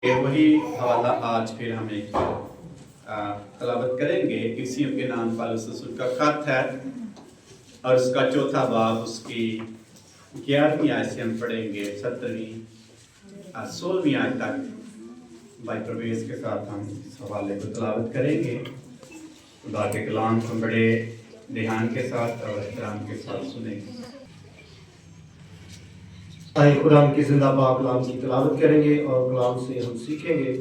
वही हवाला आज फिर हम एक तलावत करेंगे। इफ्सियों के नाम पौलुस रसूल का खत है और उसका चौथा बाब उसकी 11वीं आयत से हम पढ़ेंगे 17वीं 16वीं आयत तक। भाई प्रवेश के साथ हम इस हवाले को तलावत करेंगे। खुदा के कलाम को बड़े ध्यान के साथ और एहतराम के साथ सुनेंगे। आए कुरान की जिंदा पाक कलाम की तलावत करेंगे और कलाम से हम सीखेंगे।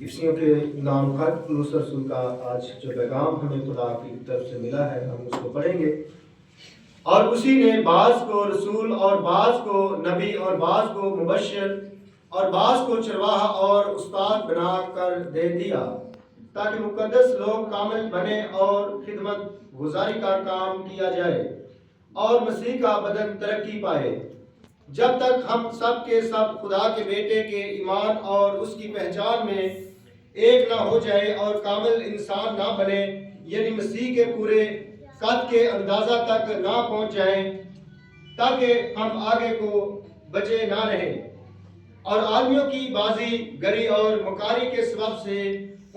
इफ्सियों के नाम खत पौलुस रसूल का आज जो पैगाम हमें खुदा की तरफ से मिला है हम उसको पढ़ेंगे। और उसी ने बाज को रसूल और बाज को नबी और बाज को मुबश्शिर और बाज को चरवाहा और उस्ताद बना कर दे दिया, ताकि मुकद्दस लोग कामिल बने और खिदमत गुजारी का काम किया जाए और मसीह का बदन तरक्की पाए, जब तक हम सब के सब खुदा के बेटे के ईमान और उसकी पहचान में एक ना हो जाए और कामिल इंसान ना बने, यानी मसीह के पूरे कद के अंदाजा तक ना पहुंच जाएं, ताकि हम आगे को बचे ना रहें और आदमियों की बाजी गरी और मकारी के सबब से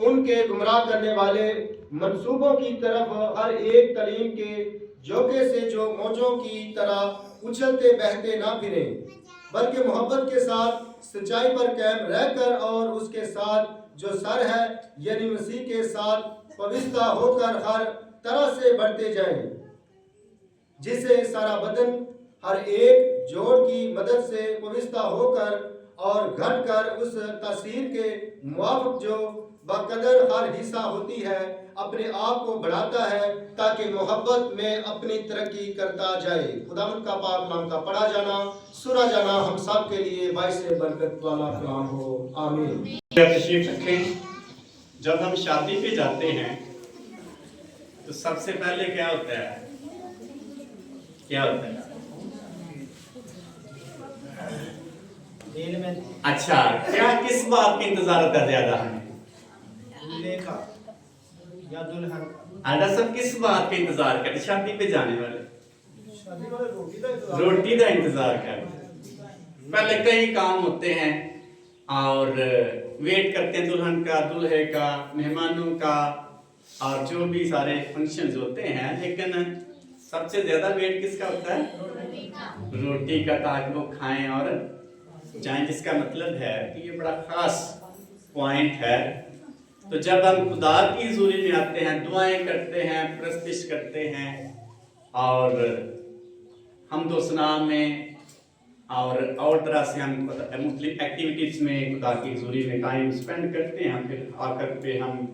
उनके गुमराह करने वाले मंसूबों की तरफ हर एक तलीम के जोके से जो मौजों की तरह उछलते बहते ना फिरे, बल्कि मोहब्बत के साथ सच्चाई पर कायम रहकर और उसके साथ जो सर है यानी मसीह के साथ पवित्रता होकर हर तरह से बढ़ते जाएं, जिससे सारा बदन हर एक जोड़ की मदद से पवित्रता होकर और घट कर उस तासीर के मुआफिक जो बकदर हर हिस्सा होती है अपने आप को बढ़ाता है, ताकि मोहब्बत में अपनी तरक्की करता जाए। खुदावंद का पाक कलाम का पढ़ा जाना सुना जाना हम सब के लिए बाइस बरकत वाला कलाम हो, आमीन। तशरीफ रखें। जब हम शादी पे जाते हैं तो सबसे पहले क्या होता है? अच्छा, क्या किस बात का इंतजार होता है ज्यादा हमें? सब किस बात का इंतजार करते? शादी पे जाने वाले रोटी का इंतजार करते। पहले कई काम होते हैं और वेट करते हैं दुल्हन का, दूल्हे का, मेहमानों का और जो भी सारे फंक्शंस होते हैं, लेकिन सबसे ज्यादा वेट किसका होता है? रोटी का, ताकि वो खाएं और जाएं। जिसका मतलब है कि ये बड़ा खास पॉइंट है। तो जब हम खुदा की हुजूरी में आते हैं, दुआएं करते हैं, प्रस्तिश करते हैं और हम दोसना में और तरह से हम मुख्तलिफ एक्टिविटीज में खुदा की हुजूरी में टाइम स्पेंड करते हैं, फिर आकर पे हम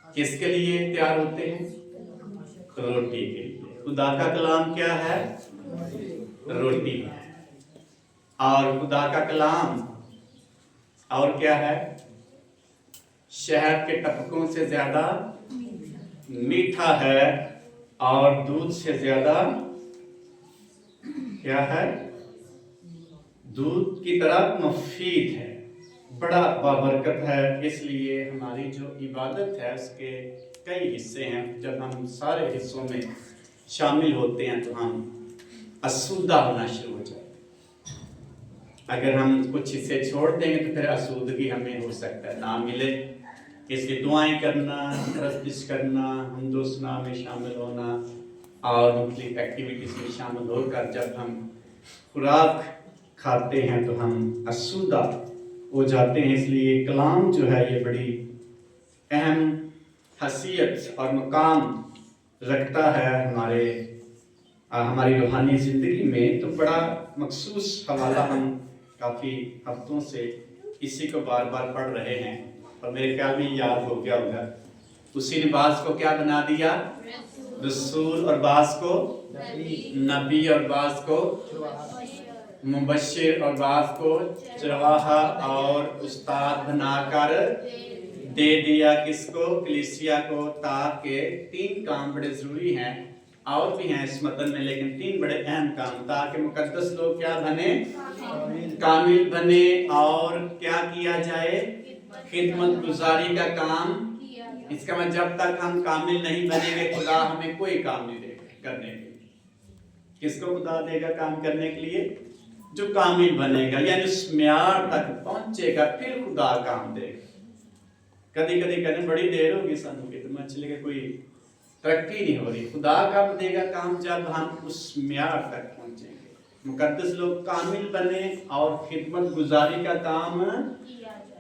किसके लिए तैयार होते हैं? रोटी के लिए। खुदा का कलाम क्या है? रोटी है। और खुदा का कलाम और क्या है? शहद के टपकों से ज्यादा मीठा है और दूध से ज्यादा क्या है? दूध की तरह मुफीद है, बड़ा बाबरकत है। इसलिए हमारी जो इबादत है उसके कई हिस्से हैं। जब हम सारे हिस्सों में शामिल होते हैं तो हम आसूदा होना शुरू हो जाते हैं। अगर हम कुछ हिस्से छोड़ देंगे तो फिर आसूदगी हमें हो सकता है ना मिले। इसलिए दुआएं करना, प्रस्तिश करना, हमदोसना में शामिल होना और मुख्तलिफ एक्टिविटीज में शामिल होकर जब हम खुराक खाते हैं तो हम आसूदा हो जाते हैं। इसलिए कलाम जो है ये बड़ी अहम हैसियत और मुकाम रखता है हमारी रूहानी ज़िंदगी में। तो बड़ा मखसूस हवाला हम काफ़ी हफ्तों से इसी को बार बार पढ़ रहे हैं और मेरे ख्याल में याद हो गया होगा। उसी ने बाज को क्या बना दिया? रसूल, और बाज को नबी, और बाज को मुबश्शिर, और बाज को चरवाहा और उस्ताद बनाकर दे दिया। किसको? कलीसिया को। ताकि 3 काम बड़े जरूरी हैं, और भी हैं इस मतन में, लेकिन 3 बड़े अहम काम, ताकि मुकद्दस लोग क्या बने? कामिल बने। और क्या किया जाए? खिदमत गुजारी का काम। इसका मतलब जब तक हम कामिल नहीं बनेंगे खुदा हमें कोई काम नहीं देगा करने के लिए। किसको खुदा देगा काम करने के लिए? जो कामिल बनेगा, यानी उस म्यार तक पहुंचेगा, फिर खुदा काम देगा। कभी कभी कहने बड़ी देर होगी सानू खिदमत च, लेकिन कोई तरक्की नहीं हो रही। खुदा कब देगा काम? जब हम उस म्यार तक पहुंचेंगे। मुकद्दस लोग कामिल बने और खिदमत गुजारी का काम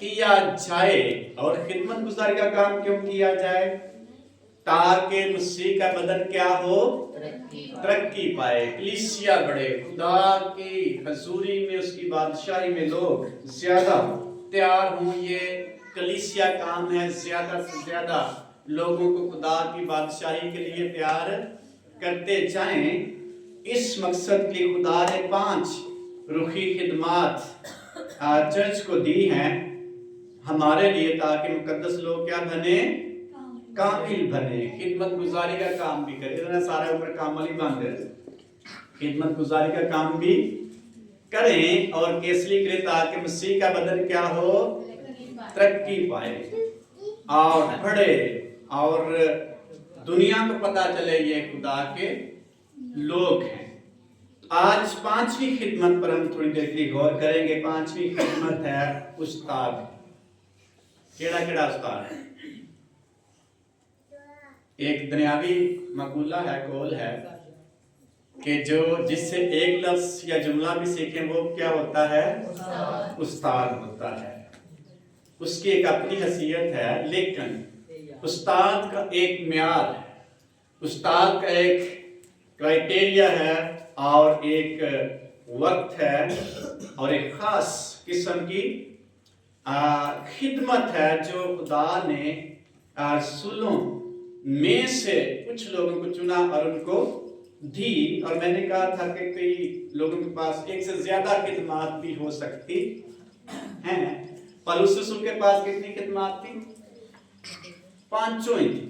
किया जाए। और खिदमत गुजारी का काम क्यों किया जाए? ताकि मसीह का बदन क्या हो? तरक्की पाए, कलीसिया बढ़े, खुदा की हजूरी में, उसकी बादशाही में लोग ज्यादा तैयार हों। ये कलीसिया काम है, ज्यादा से ज्यादा लोगों को खुदा की बादशाही के लिए तैयार करते जाएं। इस मकसद के लिए खुदा ने 5 रुखी खिदमात चर्च को दी हैं हमारे लिए, ताकि मुकद्दस लोग क्या बने? कामिल बने, खिदमत गुजारी का काम भी करे। इतना सारा ऊपर काम वाली बांध है, खिदमत गुजारी का काम भी करें और केसली करे, ताकि मसीह का बदन क्या हो? तरक्की पाए और बढ़े और दुनिया को पता चले ये खुदा के लोग हैं। आज 5वीं खिदमत पर हम थोड़ी देर के लिए गौर करेंगे। 5वीं खिदमत है उस्ताद। केड़ा केड़ा उस्ताद है? एक दुनियावी मकूला है, कौल है कि जो जिससे एक लफ्ज या जुमला भी सीखें वो क्या होता है? उस्ताद होता है। उसकी एक अपनी हैसियत है, लेकिन उस्ताद का एक म्यार है, उस्ताद का एक क्राइटेरिया है और एक वक्त है और एक खास किस्म की खिदमत है जो खुदा ने रसूलों में से कुछ लोगों को चुना और उनको दी। और मैंने कहा था कि कई लोगों के पास एक से ज्यादा खिदमत भी हो सकती हैं। पौलुस रसूल के पास कितनी खिदमत थी? 5 ही थी।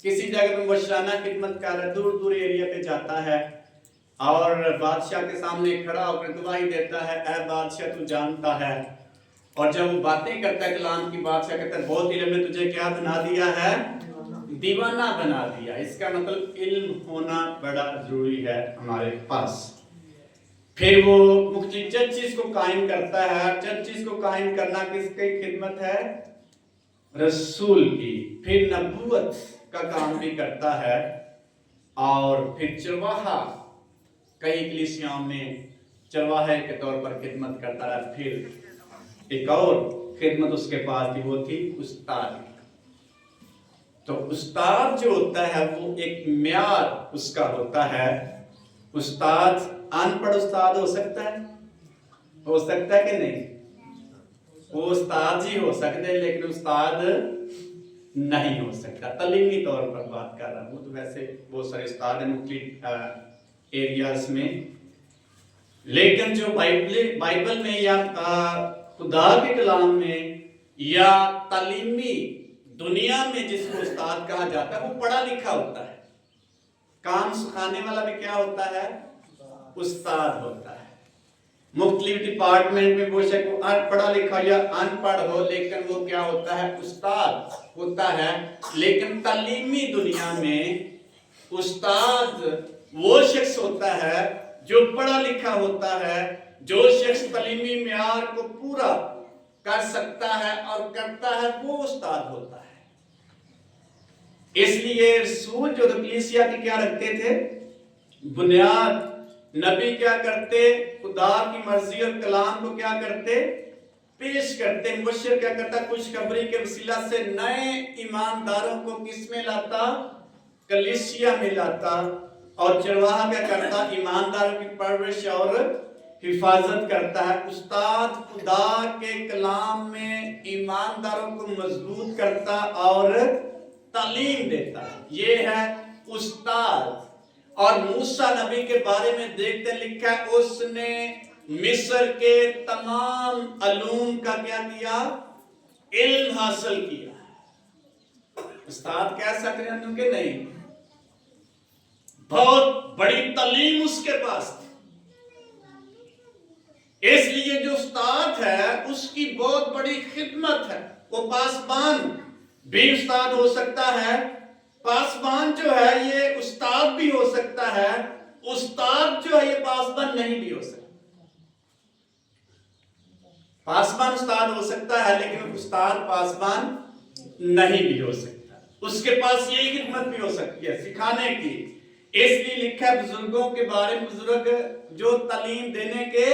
किसी जगह पे मुबशराना खिदमत कर रहा, दूर दूर एरिया पे जाता है और बादशाह के सामने खड़ा होकर गवाही देता है, ऐ बादशाह तू जानता है। और जब वो बातें करता है कलाम की, बादशाह कहता है बहुत इल्म ने तुझे क्या बना दिया है? दीवाना बना दिया। इसका मतलब इल्म होना बड़ा जरूरी है हमारे पास। फिर वो मुख्तलिफ चर्चिस को कायम करता है। चर्चिस को कायम करना किसकी खिदमत है? रसूल की। फिर नबूवत का काम भी करता है और फिर चरवाहा, कई कलीसियाओं में चरवाहे के तौर पर खिदमत करता है। फिर एक और खिदमत उसके पास थी, वो थी उस्ताद। तो उस्ताद जो होता है वो एक म्यार उसका होता है। उस्ताद अनपढ़ उस्ताद हो सकता है? हो सकता है कि नहीं? वो उस्ताद ही हो सकते हैं, लेकिन उस्ताद नहीं हो सकता। तलीमी तौर पर बात कर रहा हूँ, तो वैसे बहुत सारे उस्ताद हैं मुख्तलिफ एरियाज में, लेकिन जो बाइबल में या खुदा के कलाम में या तालीमी दुनिया में जिसको उस्ताद कहा जाता है वो पढ़ा लिखा होता है। काम सिखाने वाला भी क्या होता है? उस्ताद होता है। मुख्तलिफ डिपार्टमेंट में वो पढ़ा लिखा या अनपढ़ हो, लेकिन वो क्या होता है? उस्ताद होता है। लेकिन तालीमी दुनिया में उस्ताद वो शख्स होता है जो पढ़ा लिखा होता है, जो शख्स तालीमी म्यार को पूरा कर सकता है और करता है, वो उस्ताद होता है। इसलिए रसूल जो कलीसिया की क्या रखते थे? बुनियाद। नबी क्या करते? खुदा की मर्जी और कलाम को क्या करते? पेश करते। मुबश्शिर क्या करता? खुशखबरी के वसीला से नए ईमानदारों को किस में लाता? कलीसिया में लाता। और चरवाहा क्या करता? ईमानदारों की परवरिश और हिफाजत करता है। उस्ताद खुदा के कलाम में ईमानदारों को मजबूत करता और तालीम देता है। ये है उस्ताद। और मूसा नबी के बारे में देखते लिखा है, उसने मिस्र के तमाम अलूम का क्या किया? इल्म हासिल किया। उस्ताद कह सकते हैं कि नहीं? बहुत बड़ी तालीम उसके पास थी। इसलिए जो उस्ताद है उसकी बहुत बड़ी खिदमत है। वो पासबान भी उस्ताद हो सकता है। पासबान जो है ये उस्ताद भी हो सकता है। उस्ताद जो है ये पासबान नहीं भी हो सकता। पासबान उस्ताद हो सकता है, लेकिन उस्ताद पासबान नहीं भी हो सकता। उसके पास यही खिदमत भी हो सकती है सिखाने की। इसलिए लिखा है बुजुर्गों के बारे में, बुजुर्ग जो तालीम देने के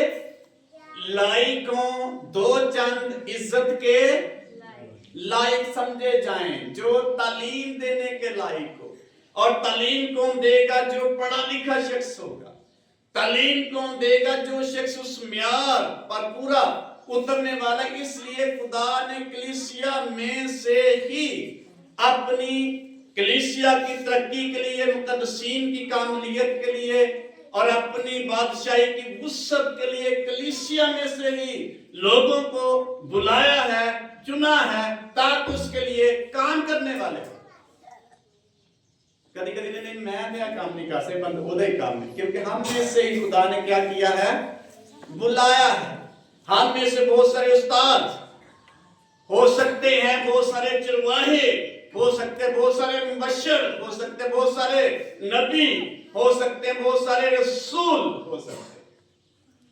लायक हों, दो चंद इज्जत के लायक समझे जाएं, जो तालीम देने के लायक हो। और तालीम कौन देगा? जो पढ़ा लिखा शख्स होगा। तालीम कौन देगा? जो शख्स उस म्यार पर पूरा उतरने वाला। इसलिए खुदा ने कलीसिया में से ही अपनी कलीसिया की तरक्की के लिए, मुकद्दसीन की कामलियत के लिए और अपनी बादशाही की वुसअत के लिए कलीसिया में से ही लोगों को बुलाया है, चुना है, ताकि उसके लिए काम करने वाले। कभी कभी नहीं, मैं मेरा काम नहीं कर सकता, बंद उदय काम में, क्योंकि हम में से ही खुदा ने क्या किया है? बुलाया है। हम में से बहुत सारे उस्ताद हो सकते हैं, बहुत सारे चरवाहे हो सकते हैं, बहुत सारे मुबश्शिर हो सकते हैं, बहुत सारे नबी हो सकते हैं, बहुत सारे रसूल हो सकते हैं।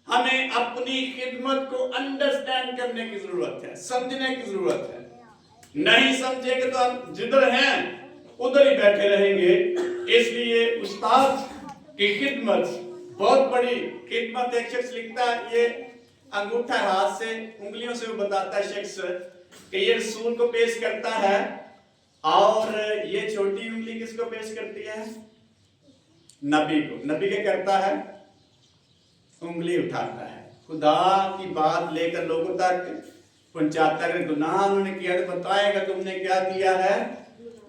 हमें अपनी खिदमत को अंडरस्टैंड करने की जरूरत है, समझने की जरूरत है। नहीं समझेंगे तो हम जिधर हैं उधर ही बैठे रहेंगे। इसलिए उस्ताद की खिदमत बहुत बड़ी खिदमत। एक शख्स लिखता है, ये अंगूठा हाथ से उंगलियों से वो बताता है शख्स कि ये रसूल को पेश करता है, और ये छोटी उंगली किसको पेश करती है? नबी को। नबी क्या करता है? उंगली उठाता है, खुदा की बात लेकर लोगों तक पहुंचाता है। गुनाह उन्होंने किया तो बताएगा तुमने क्या किया है,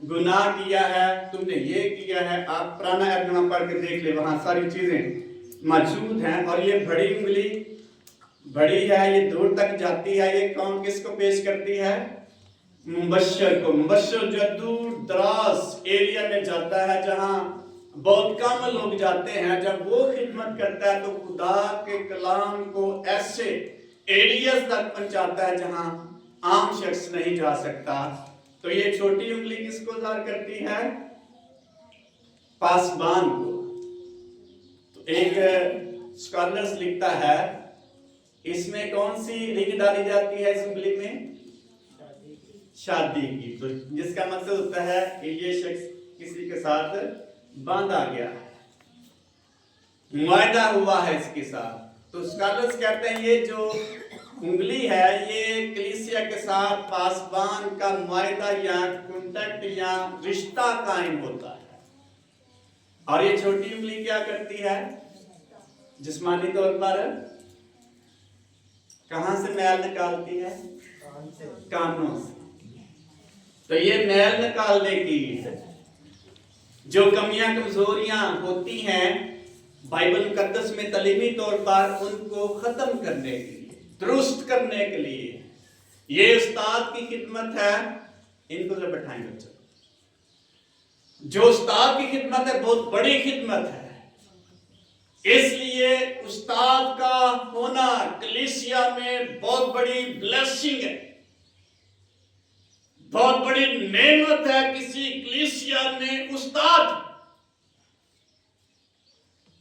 गुनाह किया है, तुमने ये किया है। आप पुराना अहदनामा पढ़ के देख ले, वहां सारी चीजें मौजूद हैं। और ये बड़ी उंगली बड़ी है, ये दूर तक जाती है। ये कौन किसको पेश करती है? मुबश्शिर को। मुबश्शिर जो दूर दराज एरिया में जाता है, जहां बहुत कम लोग जाते हैं, जब वो खिदमत करता है तो खुदा के कलाम को ऐसे एरियाज तक पहुंचाता है जहां आम शख्स नहीं जा सकता। तो ये छोटी उंगली किसको ज़ाहिर करती है? पासबान को। तो एक स्कॉलर्स लिखता है, इसमें कौन सी रिंग डाली जाती है इस उंगली में? शादी की। तो जिसका मतलब होता है कि ये शख्स किसी के साथ बांधा गया है, मुआहदा हुआ है इसके साथ। तो स्कॉलर्स कहते हैं ये जो उंगली है, ये कलीसिया के साथ पासबान का मुआहदा या कॉन्टैक्ट या रिश्ता कायम होता है। और ये छोटी उंगली क्या करती है? जिस्मानी तौर पर कहां से मैल निकालती है? कानों से। तो ये मैल निकालने की जो कमियां कमजोरियां होती हैं बाइबल मुकद्दस में तालीमी तौर पर, उनको खत्म करने के लिए, दुरुस्त करने के लिए ये उस्ताद की खिदमत है। इनको जरा बैठाएं बच्चों। जो उस्ताद की खिदमत है बहुत बड़ी खिदमत है। इसलिए उस्ताद का होना कलीसिया में बहुत बड़ी ब्लेसिंग है, बहुत बड़ी नेमत है किसी कलीसिया में उस्ताद।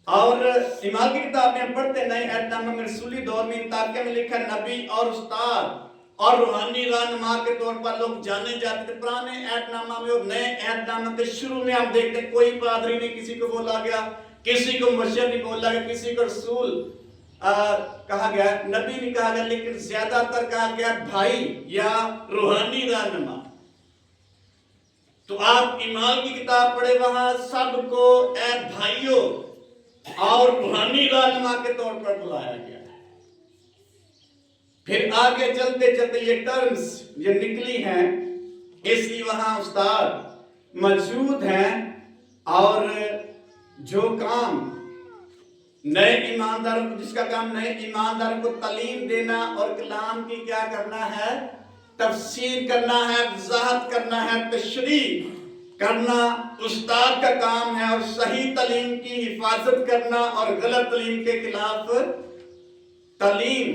और इमाल की किताब में हम पढ़ते नए अहदनामा में रसूली दौर में ताक़े में लिखा नबी और उस्ताद और रूहानी रहनुमा के तौर पर लोग जाने जाते थे। पुराने अहदनामा में और नए अहदनामा के शुरू में हम देखते हैं कोई पादरी नहीं किसी को बोला गया, किसी को मुबश्शिर नहीं बोला गया, किसी को रसूल कहा गया, नबी नहीं कहा गया, लेकिन ज्यादातर कहा गया भाई या रूहानी रहनुमा। तो आप इमाल की किताब पढ़े, वहां सबको ए भाइयों और रूहानी रहनुमा के तौर पर बुलाया गया है। फिर आगे चलते चलते ये टर्म्स ये निकली हैं, इसलिए वहां उस्ताद मौजूद हैं। और जो काम नए ईमानदारों को, जिसका काम नए ईमानदारों को तालीम देना और कलाम की क्या करना है, तफसीर करना है, वजाहत करना है, तशरीह करना उस्ताद का काम है। और सही तालीम की हिफाजत करना और गलत तालीम के खिलाफ तालीम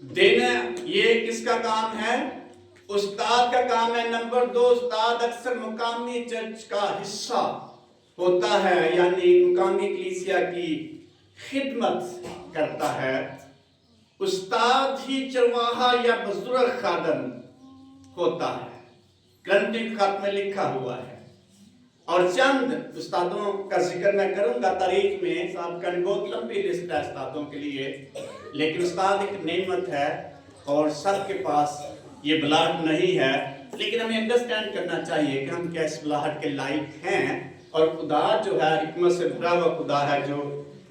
देना, ये किसका काम है? उस्ताद का काम है। नंबर 2, उस्ताद अक्सर मुकामी चर्च का हिस्सा होता है, यानी मुकामी कलीसिया की खिदमत करता है। उस्ताद ही चरवाहा या बुजुर्ग खादम होता है, ग्रंथ खत में लिखा हुआ है। और चंद उस्तादों का जिक्र मैं करूंगा तारीख में, साहब का बहुत लंबी लिस्ट है उस्तादों के लिए, लेकिन उस्ताद एक नेमत है और सबके पास ये बुलाहट नहीं है, लेकिन हमें अंडरस्टैंड करना चाहिए कि हम क्या इस बुलाहट के लायक हैं। और खुदा जो है हिकमत से भरा हुआ खुदा है जो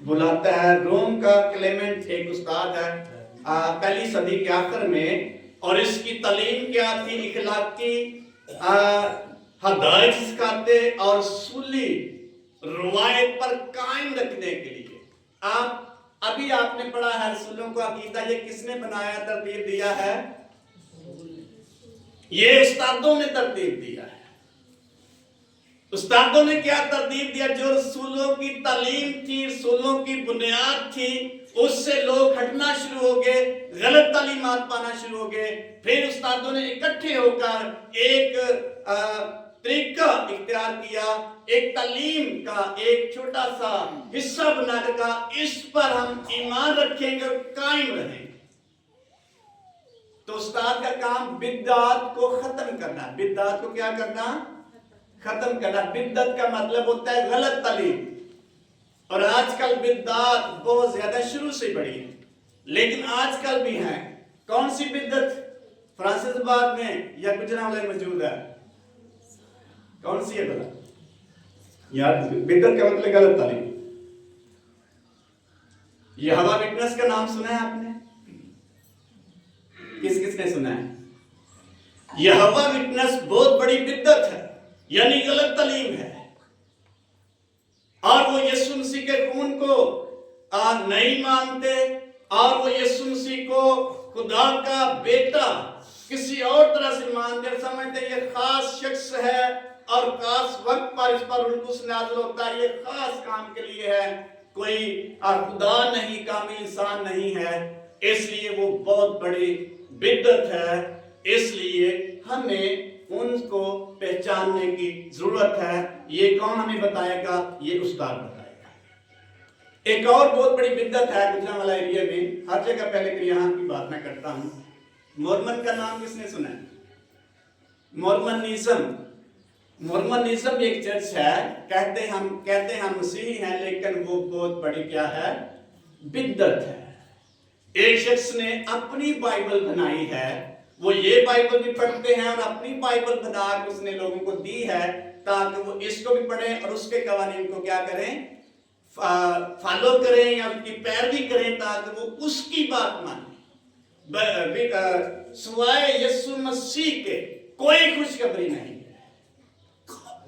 बुलाता है। रोम का क्लेमेंट एक उस्ताद है पहली सदी के आखिर में, और इसकी तालीम क्या थी? इखलाकी हदायत सिखाते और सूली रवायत पर कायम रखने के लिए। आप अभी आपने पढ़ा है रसूलों का अकीदा, ये किसने बनाया, तरतीब दिया है? ये उस्तादों ने तरतीब दिया है। उस्तादों ने क्या तरतीब दिया? जो रसूलों की तालीम थी, रसूलों की बुनियाद थी, उससे लोग हटना शुरू हो गए, गलत तालीमात पाना शुरू हो गए। फिर उस्तादों ने इकट्ठे होकर एक तरीका इख्तियार किया, एक तालीम का एक छोटा सा हिस्सा बनाकर कहा इस पर हम ईमान रखेंगे और कायम रहेंगे। तो उस्ताद का काम बिद्दात को खत्म करना। बिद्दात को क्या करना? खत्म करना। बिद्दत का मतलब होता है गलत तालीम, और आजकल बिद्दात बहुत ज्यादा शुरू से बढ़ी है, लेकिन आजकल भी है। कौन सी बिद्दत? फ्रांसिसबाद में या गुजरावाला में मौजूद है? कौन सी है बता यार? बिद्दत का मतलब गलत तालीम। यहोवा विटनेस का नाम सुना है आपने? किस किसने सुना है? यहोवा विटनेस बहुत बड़ी बिद्दत है, यानी गलत तालीम है, और वो यीशु मसीह के खून को नहीं मानते, और वो यीशु मसीह को खुदा का बेटा किसी और तरह से मानते, समझते ये खास शख्स है और खास वक्त पर इस पर रुल्कुस नाज़िल होता है, ये खास काम के लिए है, कोई खुदा नहीं, कामिल इंसान नहीं है, इसलिए वो बहुत बड़ी बिद्दत है। इसलिए हमें उनको पहचानने की जरूरत है। ये कौन हमें बताएगा? ये उस्ताद बताएगा। एक और बहुत बड़ी बिद्दत है गुजरांवाला एरिया में, हर जगह पहले यहाँ की बात मैं करता हूँ। मोर्मन का नाम किसने सुना है? मोर्मनिज्म। मोर्मनिज्म एक चर्च है, कहते हम मसीही हैं, लेकिन वो बहुत बड़ी क्या है? बिद्दत है। एक शख्स ने अपनी बाइबल बनाई है, वो ये बाइबल भी पढ़ते हैं और अपनी बाइबल बनाकर उसने लोगों को दी है ताकि वो इसको भी पढ़ें और उसके कवानीन को क्या करें? फॉलो करें या उसकी पैरवी करें, ताकि वो उसकी बात माने। सिवाय यीशु मसीह के कोई खुशखबरी नहीं है।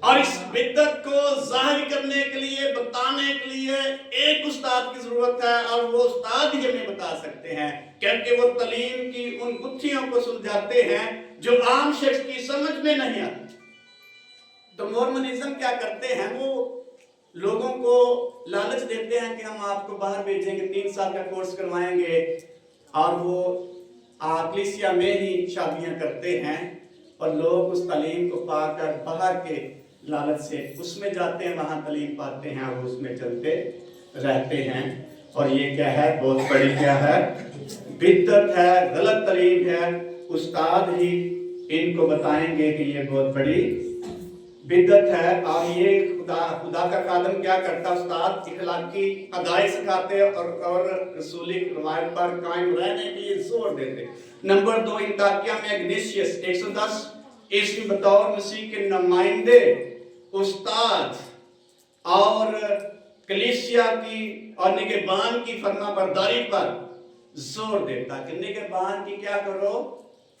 और इस बिद्दत को जाहिर करने के लिए, बताने के लिए एक उस्ताद की जरूरत है, और वो उस्ताद ही हमें बता सकते हैं, क्योंकि वो तालीम की उन गुत्थियों को सुलझाते हैं जो आम शख्स की समझ में नहीं आती। तो मोर्मनिज्म क्या करते हैं? वो लोगों को लालच देते हैं कि हम आपको बाहर भेजेंगे, 3 साल का कोर्स करवाएंगे, और वो कलीसिया में ही शादियां करते हैं, और लोग उस तालीम को पाकर बाहर के लालच से उसमें जाते हैं, वहां तालीम पाते हैं और उसमें चलते रहते हैं। और ये क्या है? बहुत बड़ी क्या है? बिद्दत है, गलत तालीम है। उस्ताद ही इनको बताएंगे कि ये बहुत बड़ी बिद्दत है। और ये खुदा का खादम क्या करता? उस्ताद इखलाकी हदायत सिखाते और रसूली रवायत पर कायम रहने के लिए जोर देते। नंबर 2, इंताकिया में इग्नेशियस 110 ईस्वी बतौर मसीह के नुमाइंदे उस्ताद और कलीसिया की और निगहबान की फरमाबरदारी पर जोर देता कि निगहबान की क्या करो?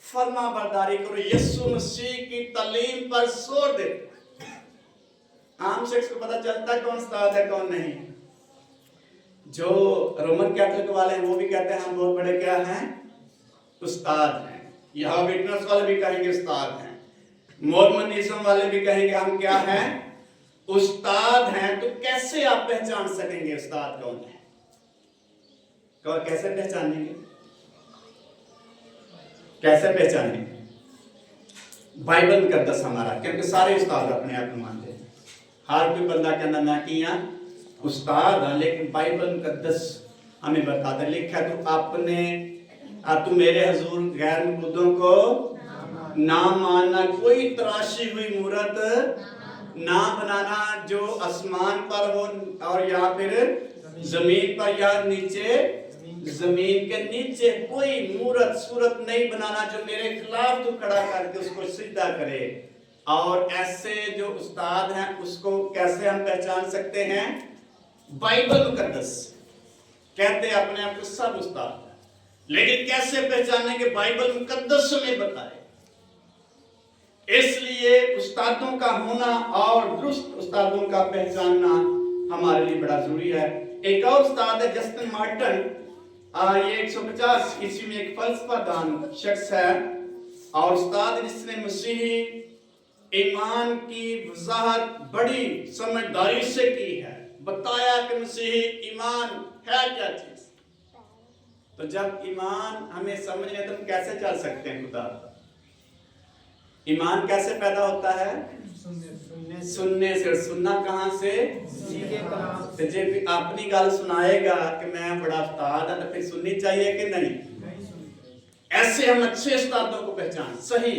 फरमाबरदारी करो, यीशु मसीह की तालीम पर जोर देता। आम शख्स को पता चलता है कौन उस्ताद है कौन नहीं। जो रोमन कैथोलिक वाले हैं वो भी कहते हैं हम बहुत बड़े क्या हैं? उस्ताद हैं। यहोवा विटनेस वाले भी कहेंगे उस्ताद हैं। मोर्मनिज्म वाले भी कहेंगे हम क्या हैं? उस्ताद हैं। तो कैसे आप पहचान सकेंगे उस्ताद कौन है? कैसे पहचानेंगे? कैसे पहचानेंगे? बाइबल मुकद्दस हमारा, क्योंकि सारे उस्ताद अपने आप को मानते हैं। हर कोई बंदा कहना मैं किया उस्ताद, लेकिन बाइबल मुकद्दस हमें बताता, लिखा तो अपने तू मेरे हजूर गैर मौजूदों को ना मानना, कोई तराशी हुई मूरत ना बनाना जो आसमान पर हो और या फिर जमीन पर या नीचे जमीन के नीचे कोई मूरत सूरत नहीं बनाना जो मेरे खिलाफ तू खड़ा करके उसको सीधा करे। और ऐसे जो उस्ताद हैं उसको कैसे हम पहचान सकते हैं? बाइबल मुकद्दस कहते हैं अपने आप को सब उस्ताद, लेकिन कैसे पहचाने कि बाइबल मुकद्दस में बताए। इसलिए उस्तादों का होना और दुरुस्त उस्तादों का पहचानना हमारे लिए बड़ा जरूरी है। एक और उस्ताद है जस्टिन मार्टन, ये 150 ईस्वी में एक फलसफादान शख्स है और उस्ताद जिसने मसीही ईमान की वजाहत बड़ी समझदारी से की है, बताया कि मसीही ईमान है क्या चीज। तो जब ईमान हमें समझ में, तो हम कैसे चल सकते हैं खुदा? ईमान कैसे पैदा होता है? सुनने से। और सुनना कहां से? तो जब अपनी गल सुनाएगा कि मैं बड़ा उस्ताद है, तो फिर सुननी चाहिए कि नहीं? ऐसे हम अच्छे उस्तादों को पहचान, सही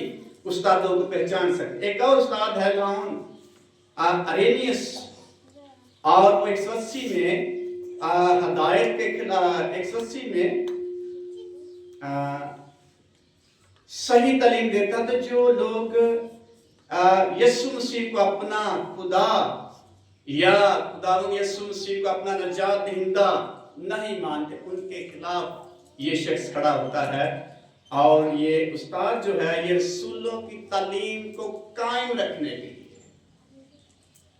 उस्तादों को पहचान सकते। एक और उस्ताद है लॉन अरेनियस, और वो 180 में हदायत के खिलाफ 180 में सही तालीम देता था। जो लोग यीशु मसीह को अपना खुदा या खुदा यीशु मसीह को अपना नजात दहिंदा नहीं मानते, उनके खिलाफ ये शख्स खड़ा होता है। और ये उस्ताद जो है ये रसूलों की तालीम को कायम रखने के लिए,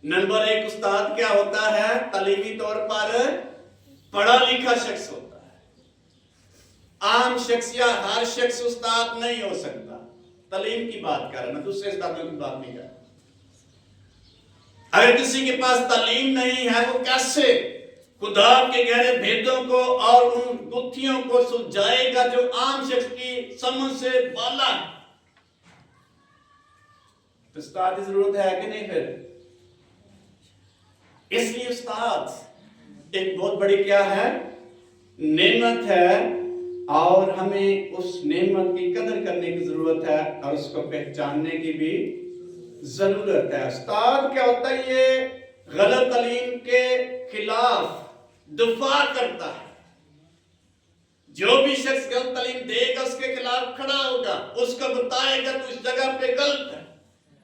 नंबर एक उस्ताद क्या होता है? तालीमी तौर पर पढ़ा लिखा शख्स होता है। आम शख्स या हर शख्स उस्ताद नहीं हो सकता। तालीम की बात कर रहा, मैं दूसरे उस्तादों की बात नहीं कर रहा। अगर किसी के पास तालीम नहीं है, वो कैसे खुदा के गहरे भेदों को और उन गुत्थियों को सुलझाएगा जो आम शख्स की समझ से बाला है? तो उस्ताद की जरूरत है कि नहीं? फिर इसलिए उस्ताद एक बहुत बड़ी क्या है? नेमत है, और हमें उस नेमत की कदर करने की जरूरत है और उसको पहचानने की भी जरूरत है। उस्ताद क्या होता है? ये गलत तालीम के खिलाफ दफा करता है। जो भी शख्स गलत तालीम देगा उसके खिलाफ खड़ा होगा, उसको बताएगा तू इस जगह पे गलत है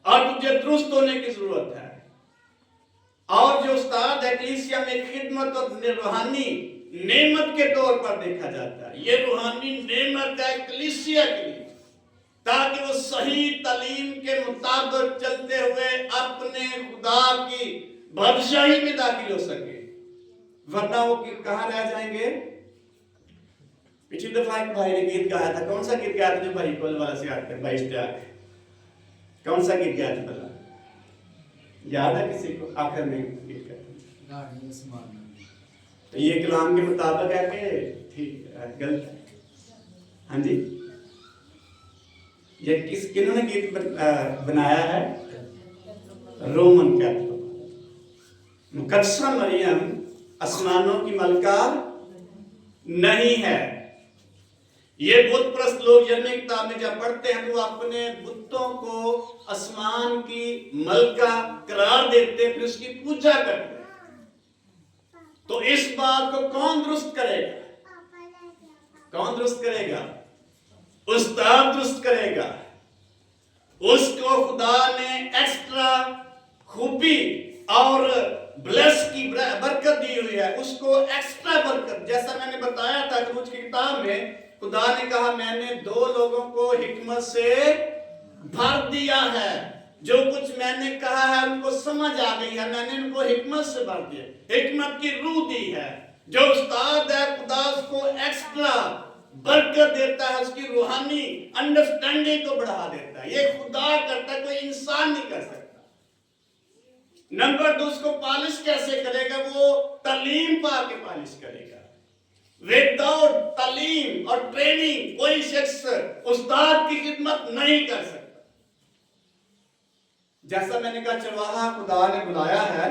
और तुझे दुरुस्त होने की जरूरत है। और जो उस्ताद है कलीसिया में खिदमत और रूहानी नेमत के तौर पर देखा जाता है। ये रूहानी नेमत है कलीसिया के लिए, ताकि वो सही तालीम के मुताबिक चलते हुए अपने खुदा की बादशाही में दाखिल हो सके, वरना वो कहां रह जाएंगे? पिछली दफा एक भाई ने गीत गाया था, कौन सा गीत गाया था जो भाई कोल वाला से आते हैं? 22 त्याग, कौन सा गीत गाया था भला? याद है किसी को? आखिर में गीत गाया। तो ये कलाम के मुताबिक है कि ठीक है, गलत है? हाँ जी, ये किन्होंने गीत बनाया है? Roman Catholic. मुकद्दसा मरियम आसमानों की मलका नहीं है। ये बुत परस्त लोग यर्मिया किताब में जब पढ़ते हैं तो अपने बुतों को आसमान की मलका करार देते, फिर उसकी पूजा करते हैं। तो इस बात को कौन दुरुस्त करेगा? कौन दुरुस्त करेगा? उस्ताद दुरुस्त करेगा। उसको खुदा ने एक्स्ट्रा खूबी और ब्लेस की बरकत दी हुई है, उसको एक्स्ट्रा बरकत। जैसा मैंने बताया था कि की किताब में खुदा ने कहा मैंने 2 लोगों को हिकमत से भर दिया है, जो कुछ मैंने कहा है उनको समझ आ गई है, मैंने उनको हिकमत से भर दिया, हिकमत की रूह दी है। जो उस्ताद है खुदा उसको एक्स्ट्रा बरकत देता है, उसकी रूहानी अंडरस्टैंडिंग को बढ़ा देता है। ये खुदा करता है, कोई इंसान नहीं कर सकता। नंबर 2, उसको पॉलिश कैसे करेगा? वो तालीम पा के पॉलिश करेगा। विदाउट तालीम और ट्रेनिंग कोई शख्स उस्ताद की खिदमत नहीं कर सकता। जैसा मैंने कहा चरवाहा खुदा ने बुलाया है,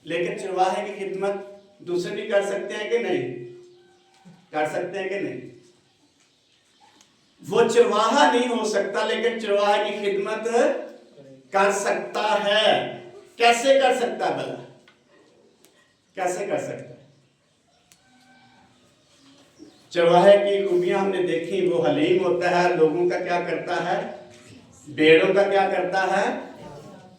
लेकिन चरवाहे की खिदमत दूसरे भी कर सकते हैं कि नहीं? कर सकते हैं कि नहीं? वो चरवाहा नहीं हो सकता, लेकिन चरवाहा की खिदमत कर सकता है। कैसे कर सकता है भला? कैसे कर सकता है? चरवाहे की खूबियां हमने देखी, वो हलीम होता है, लोगों का क्या करता है, भेड़ों का क्या करता है।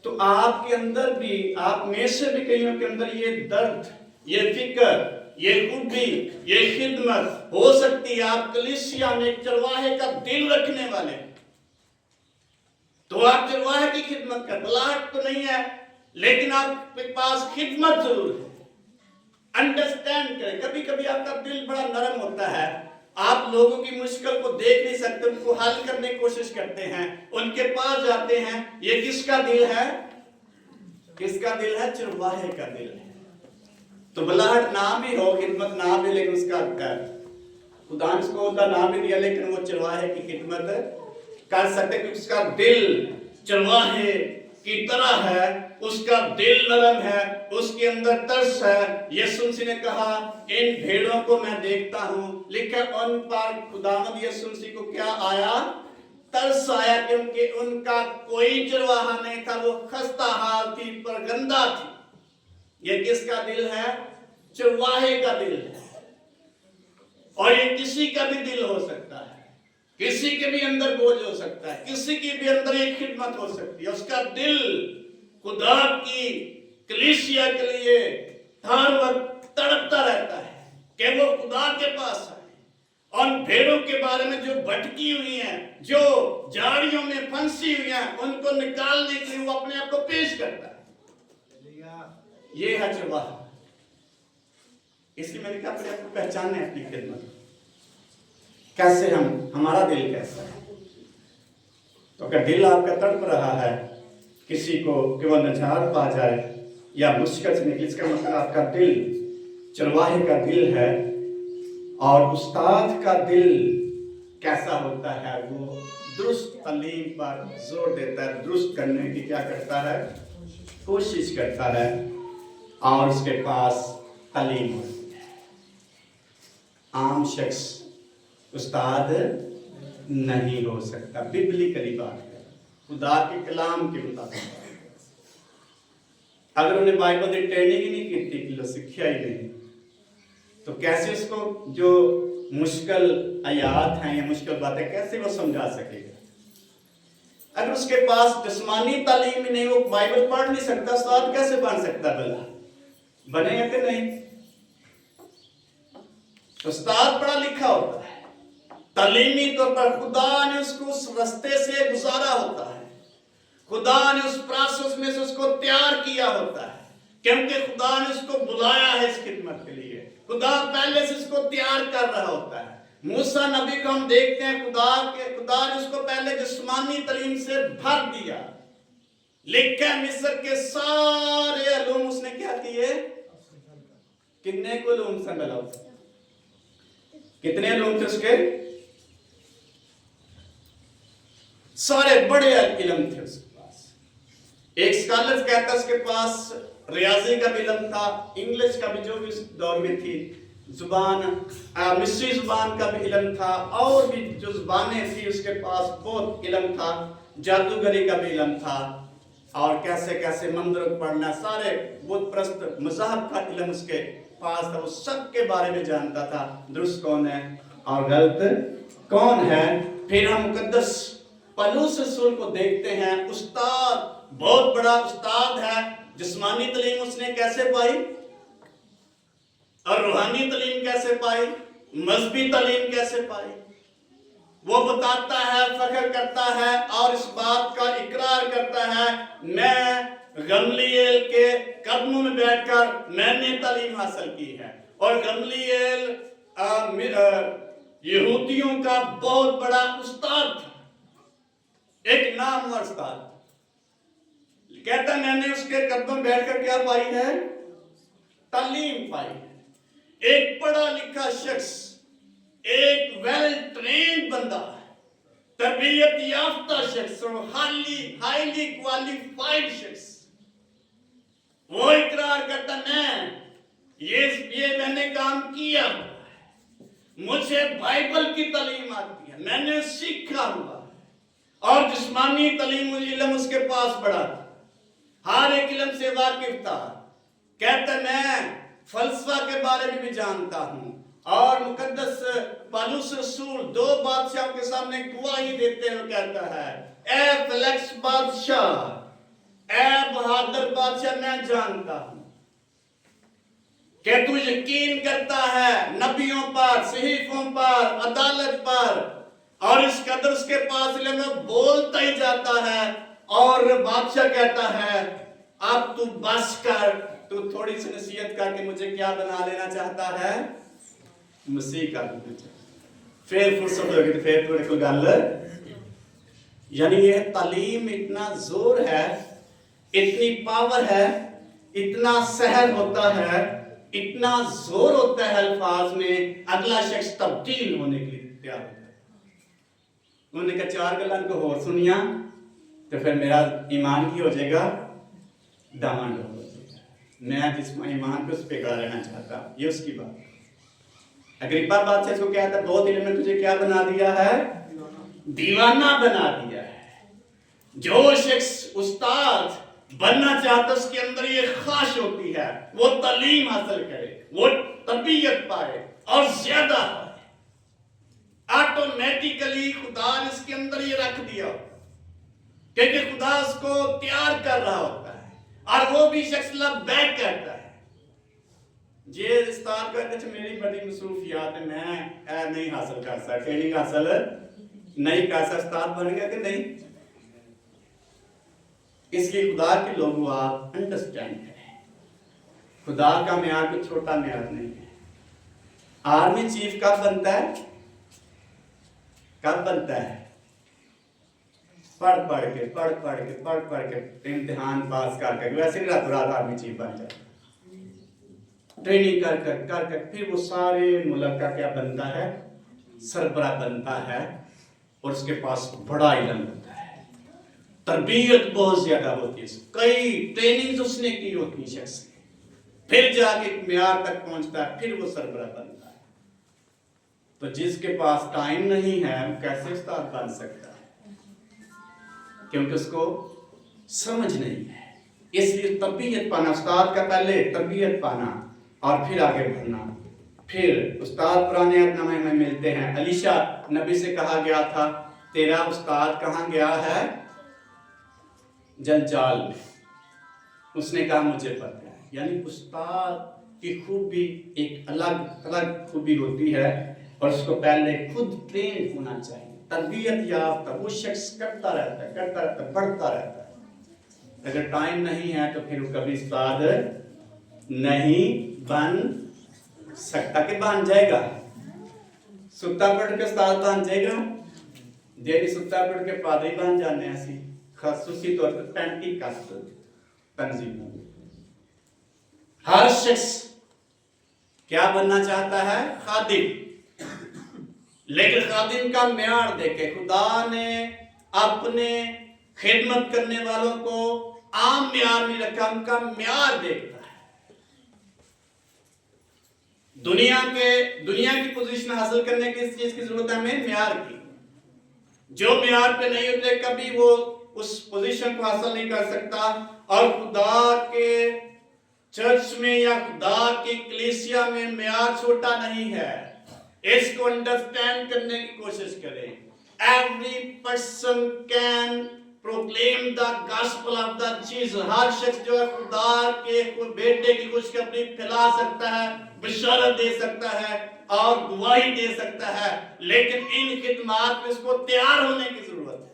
तो आपके अंदर भी, आप में से भी कईयों के अंदर ये दर्द, ये फिक्र, ये खूबी, ये खिदमत हो सकती है। आप कलीसिया में एक चरवाहे का दिल रखने वाले, तो आप चरवाहे की खिदमत कर, बुलाहट तो नहीं है, लेकिन आपके पास खिदमत जरूर है। अंडरस्टैंड करें। कभी कभी आपका दिल बड़ा नरम होता है, आप लोगों की मुश्किल को देख नहीं सकते, उनको हल करने की कोशिश करते हैं, उनके पास जाते हैं। ये किसका दिल है? किसका दिल है? चरवाहे का दिल है। तो बुलाहट ना भी हो, खिदमत ना भी, लेकिन उसका खुदा ने उसको उनका नाम भी दिया, लेकिन वो चरवाहे की खिदमत कर सकते, क्योंकि उसका दिल चरवाहे की तरह है, उसका दिल नरम है, उसके अंदर तरस है। यीशु मसीह ने कहा, इन भेड़ों को मैं देखता हूं, लिखा उन पर खुदावंद यीशु मसीह को क्या आया? तरस आया, क्योंकि उनका कोई चरवाहा नहीं था, वो खस्ता हाल थी, पर गंदा थी। ये किसका दिल है? चरवाहे का दिल है। और ये किसी का भी दिल हो सकता है, किसी के भी अंदर बोझ हो सकता है, किसी की भी अंदर एक खिदमत हो सकती है। उसका दिल खुदा की कलीसिया के लिए हर वक्त तड़पता रहता है कि वो खुदा के पास आए। और भेड़ों के बारे में जो भटकी हुई हैं, जो झाड़ियों में फंसी हुई हैं, उनको निकालने के लिए वो अपने आप को पेश करता है। ये है चरवाहा। इसलिए मैंने कहा अपने आप को पहचानने, अपनी खिदमत कैसे, हमारा दिल कैसा है। तो अगर दिल आपका तड़प रहा है किसी को कि वह नजार पा जाए या मुश्किल से निकले, इसका मतलब आपका दिल चरवाहे का दिल है। और उस्ताद का दिल कैसा होता है? वो दुरुस्त तालीम पर जोर देता है, दुरुस्त करने की क्या करता है? कोशिश करता है, और उसके पास तालीम होती है। आम शख्स उस्ताद नहीं हो सकता। बिबलिकली बात है, खुदा के कलाम के मुताबिक। अगर उन्हें बाइबल की ट्रेनिंग ही नहीं की थी, सीखा ही नहीं, तो कैसे उसको जो मुश्किल आयात हैं या मुश्किल बातें कैसे वो समझा सकेगा? अगर उसके पास जिस्मानी तालीम ही नहीं, वो बाइबल पढ़ नहीं सकता, उस्ताद कैसे बन सकता? भला बनेगा कि नहीं? उस्ताद पढ़ा लिखा होता है, तालीमी तौर पर खुदा ने उसको उस रास्ते से गुजारा होता है, खुदा ने उस प्रोसेस में से उसको तैयार किया होता है, क्योंकि खुदा ने उसको बुलाया है इस खिदमत के लिए। खुदा पहले से उसको तैयार कर रहा होता है। मूसा नबी को हम देखते हैं, खुदा ने उसको पहले जिस्मानी तालीम से भर दिया। लिखा मिस्र के सारे अलूम उसने क्या किए? कितने को अलूम संभाला? कितने अलूम थे उसके? सारे बड़े इल्म थे उसके पास। एक स्कॉलर कहता है उसके पास रियाजी का भी इल्म था, इंग्लिश का भी जो भी उस दौर में थी जुबान, मिस्री जुबान का भी इल्म था, और भी जो जुबानें थी उसके पास बहुत इल्म था, जादूगरी का भी इल्म था, और कैसे कैसे मंदिर पढ़ना, सारे बुत प्रस्त मज़हब का इल्म उसके पास था। वो सब के बारे में जानता था, दुरुस्त कौन है और गलत कौन है। फिर हम मुकद्दस पौलुस रसूल को देखते हैं, उस्ताद, बहुत बड़ा उस्ताद है। जिस्मानी तालीम उसने कैसे पाई और रूहानी तालीम कैसे पाई, मजहबी तालीम कैसे पाई, वो बताता है, फख्र करता है और इस बात का इकरार करता है, मैं गमलीएल के कदमों में बैठकर मैंने तालीम हासिल की है। और गमलीएल यहूदियों का बहुत बड़ा उस्ताद था, एक नामवर उस्ताद। कहता मैंने उसके कदमों में बैठकर क्या पाई है? तालीम पाई है। एक पढ़ा लिखा शख्स, एक वेल ट्रेन्ड बंदा, तरबियत याफ्ता शख्स, हाईली क्वालिफाइड शख्स, वो इकरार करता ये मैंने काम किया, मुझे बाइबल की तालीम आती है, मैंने सीखा हुआ और जिस्मानी तालीम इल्म उसके पास पढ़ा था, हर एक इल्म से वाकिफ था। कहता मैं फलसफा के बारे में भी जानता हूं। और मुकद्दस पौलुस रसूल दो बादशाहों के सामने गवाही देते हुए कहता है, ए फेलिक्स बादशाह, ए बहादुर बादशाह, मैं जानता हूं कि तू यकीन करता है नबियों पर, सहीफों पर, अदालत पर, और इस कदर उसके पास इल्म बोलता ही जाता है। और बादशाह कहता है अब तू बस कर, तू थोड़ी सी नसीहत करके मुझे क्या बना लेना चाहता है, मसीह का बनना चाहता। फिर फुर्सत होगी तो फिर थोड़ी कोई गल, यानी ये तालीम इतना जोर है, इतनी पावर है, इतना सहर होता है, इतना जोर होता है अल्फाज में, अगला शख्स तब्दील होने के लिए तैयार होता है। उन्होंने कहा चार गल्लां को होर सुनिया तो फिर मेरा ईमान की हो जाएगा, डामाडोल हो जाएगा, मैं जिस ईमान पे उस पे खड़ा रहना चाहता। ये उसकी बात। अग्रिप्पा बादशाह को क्या था, बहुत इल्म ने तुझे क्या बना दिया है, दीवाना बना दिया है। जो शख्स उस्ताद बनना चाहता उसके अंदर ये ख्वाहिश होती है वो तालीम हासिल करे, वो तरबियत पाए और ज्यादा पाए। ऑटोमेटिकली खुदा ने इसके अंदर ये रख दिया, क्योंकि खुदा उसको तैयार कर रहा होता है और वो भी शख्स लब्बैक करता है। ये उस्ताद कहते हैं मेरी बड़ी मसरूफियात है, मैं नहीं हासिल कर सकता, ट्रेनिंग हासिल नहीं कर सकता, उस्ताद बन गया कि नहीं। इसलिए खुदा के लोगों आप अंडरस्टैंड करें, खुदा का म्यार कोई छोटा म्यार नहीं है। आर्मी चीफ कब बनता है, कब बनता है, पढ़ पढ़ के इम्तिहान पास कर वैसे नहीं रातों रात आर्मी चीफ बन जाता, ट्रेनिंग कर फिर वो सारे मुल्क का क्या बनता है, सरबराह बनता है और उसके पास बड़ा इल्म होता है, तरबियत बहुत ज्यादा होती है, कई ट्रेनिंग उसने की होती है शख्स ने, फिर जाके म्यार तक पहुंचता है, फिर वो सरबराह बनता है। तो जिसके पास टाइम नहीं है वो कैसे उस्ताद बन सकता है, क्योंकि उसको समझ नहीं है। इसलिए तरबियत पाना, उस्ताद का पहले तरबियत पाना और फिर आगे बढ़ना। फिर उस्ताद पुराने अहदनामे में मिलते हैं। अलीशा नबी से कहा गया था तेरा उस्ताद कहाँ गया है, जंजाल में। उसने कहा मुझे पता है। यानी उस्ताद की खूबी एक अलग अलग खूबी होती है और उसको पहले खुद ट्रेन होना चाहिए, तरबियत याफ्ता वो शख्स करता रहता है, बढ़ता रहता है। अगर टाइम नहीं है तो फिर वो कभी उस्ताद नहीं बन सकता। कि बन जाएगा, सुत्ता पढ़ के उस्ताद बन जाएगा, जेडी सुत्ता पढ़ के पादरी बन जाने ऐसी खासूसी तौर पर पेंटिकॉस्टल तंजीम। हर शख्स क्या बनना चाहता है, खादिम। लेकिन खादिम का म्यार देखे खुदा ने अपने खिदमत करने वालों को आम म्यार नहीं रखा, उनका म्यार देखता है। दुनिया की पोजीशन हासिल करने की इस चीज की जरूरत है हमें, म्यार की। जो म्यार पे नहीं उतरे कभी वो उस पोजीशन को हासिल नहीं कर सकता। और खुदा के चर्च में या खुदा की कलीसिया में म्यार छोटा नहीं है। इसको अंडरस्टैंड करने की कोशिश करें। Every person can proclaim the gospel of the Jesus. हर शख्स जो है खुदा के बेटे की खुशखबरी फैला सकता है, बशारत दे सकता है और गवाही दे सकता है। लेकिन इन खिदमात में इसको तैयार होने की जरूरत है,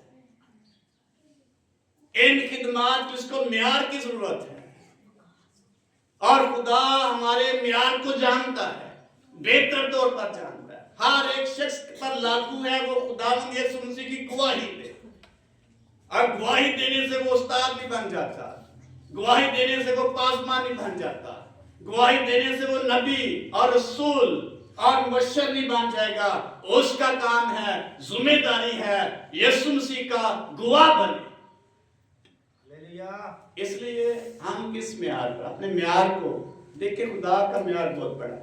इन खिदमात में इसको म्यार की जरूरत है। और खुदा हमारे म्यार को जानता है, बेहतर तौर पर जानता है। हर एक शख्स पर लागू है वो खुदावंद यीशु मसीह की गवाही दे। और गवाही देने से वो उस्ताद नहीं बन जाता, गवाही देने से वो पासमान नहीं बन जाता, गवाही देने से वो नबी और रसूल और मुबश्शिर नहीं बन जाएगा। उसका काम है, जिम्मेदारी है यीशु मसीह का गवाह बने। इसलिए हम किस म्यार पर, अपने म्यार को देखिए। खुदा का म्यार बहुत बड़ा,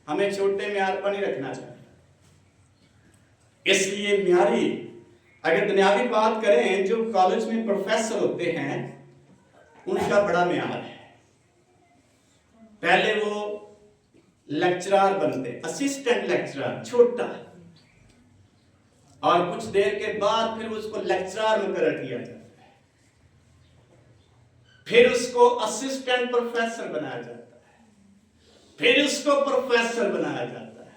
हमें छोटे म्यार पर नहीं रखना चाहिए। इसलिए म्यारी, अगर दुनियावी बात करें, जो कॉलेज में प्रोफेसर होते हैं उनका बड़ा म्यार है। पहले वो लेक्चरर बनते, असिस्टेंट लेक्चरर, छोटा, और कुछ देर के बाद फिर उसको लेक्चरर मुकर्रर किया जाता है, फिर उसको असिस्टेंट प्रोफेसर बनाया जाता है, फिर उसको प्रोफेसर बनाया जाता है,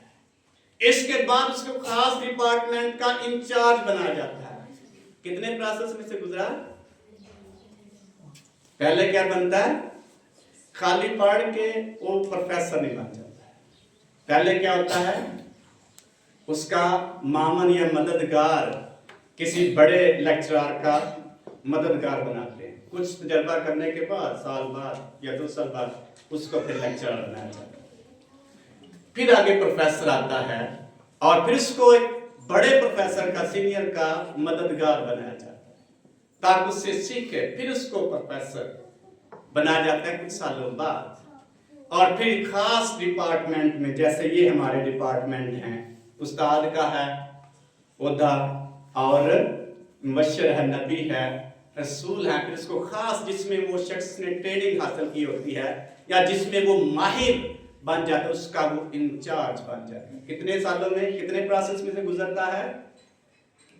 इसके बाद उसको खास डिपार्टमेंट का इंचार्ज बनाया जाता है। कितने प्रोसेस में से गुजरा? पहले क्या बनता है? खाली पढ़ के वो प्रोफेसर नहीं बन जाता है। पहले क्या होता है? उसका मामन या मददगार किसी बड़े लेक्चरर का मददगार बनाते हैं। कुछ तजर्बा करने के बाद, साल बाद या 2 साल बाद, उसको फिर लेक्चरर बनाया जाता है। फिर आगे प्रोफेसर आता है और फिर उसको एक बड़े प्रोफेसर का, सीनियर का मददगार बनाया जाता है ताकि उससे सीखे। फिर उसको प्रोफेसर बनाया जाता है कुछ सालों बाद, और फिर खास डिपार्टमेंट में, जैसे ये हमारे डिपार्टमेंट हैं, उस्ताद का है ओहदा और मुबश्शिर है, नबी है, रसूल है, फिर उसको खास जिसमें वो शख्स ने ट्रेनिंग हासिल की होती है या जिसमें वो माहिर बन जाता है, उसका वो इंचार्ज बन जाता है। कितने सालों में, कितने प्रोसेस में से गुजरता है?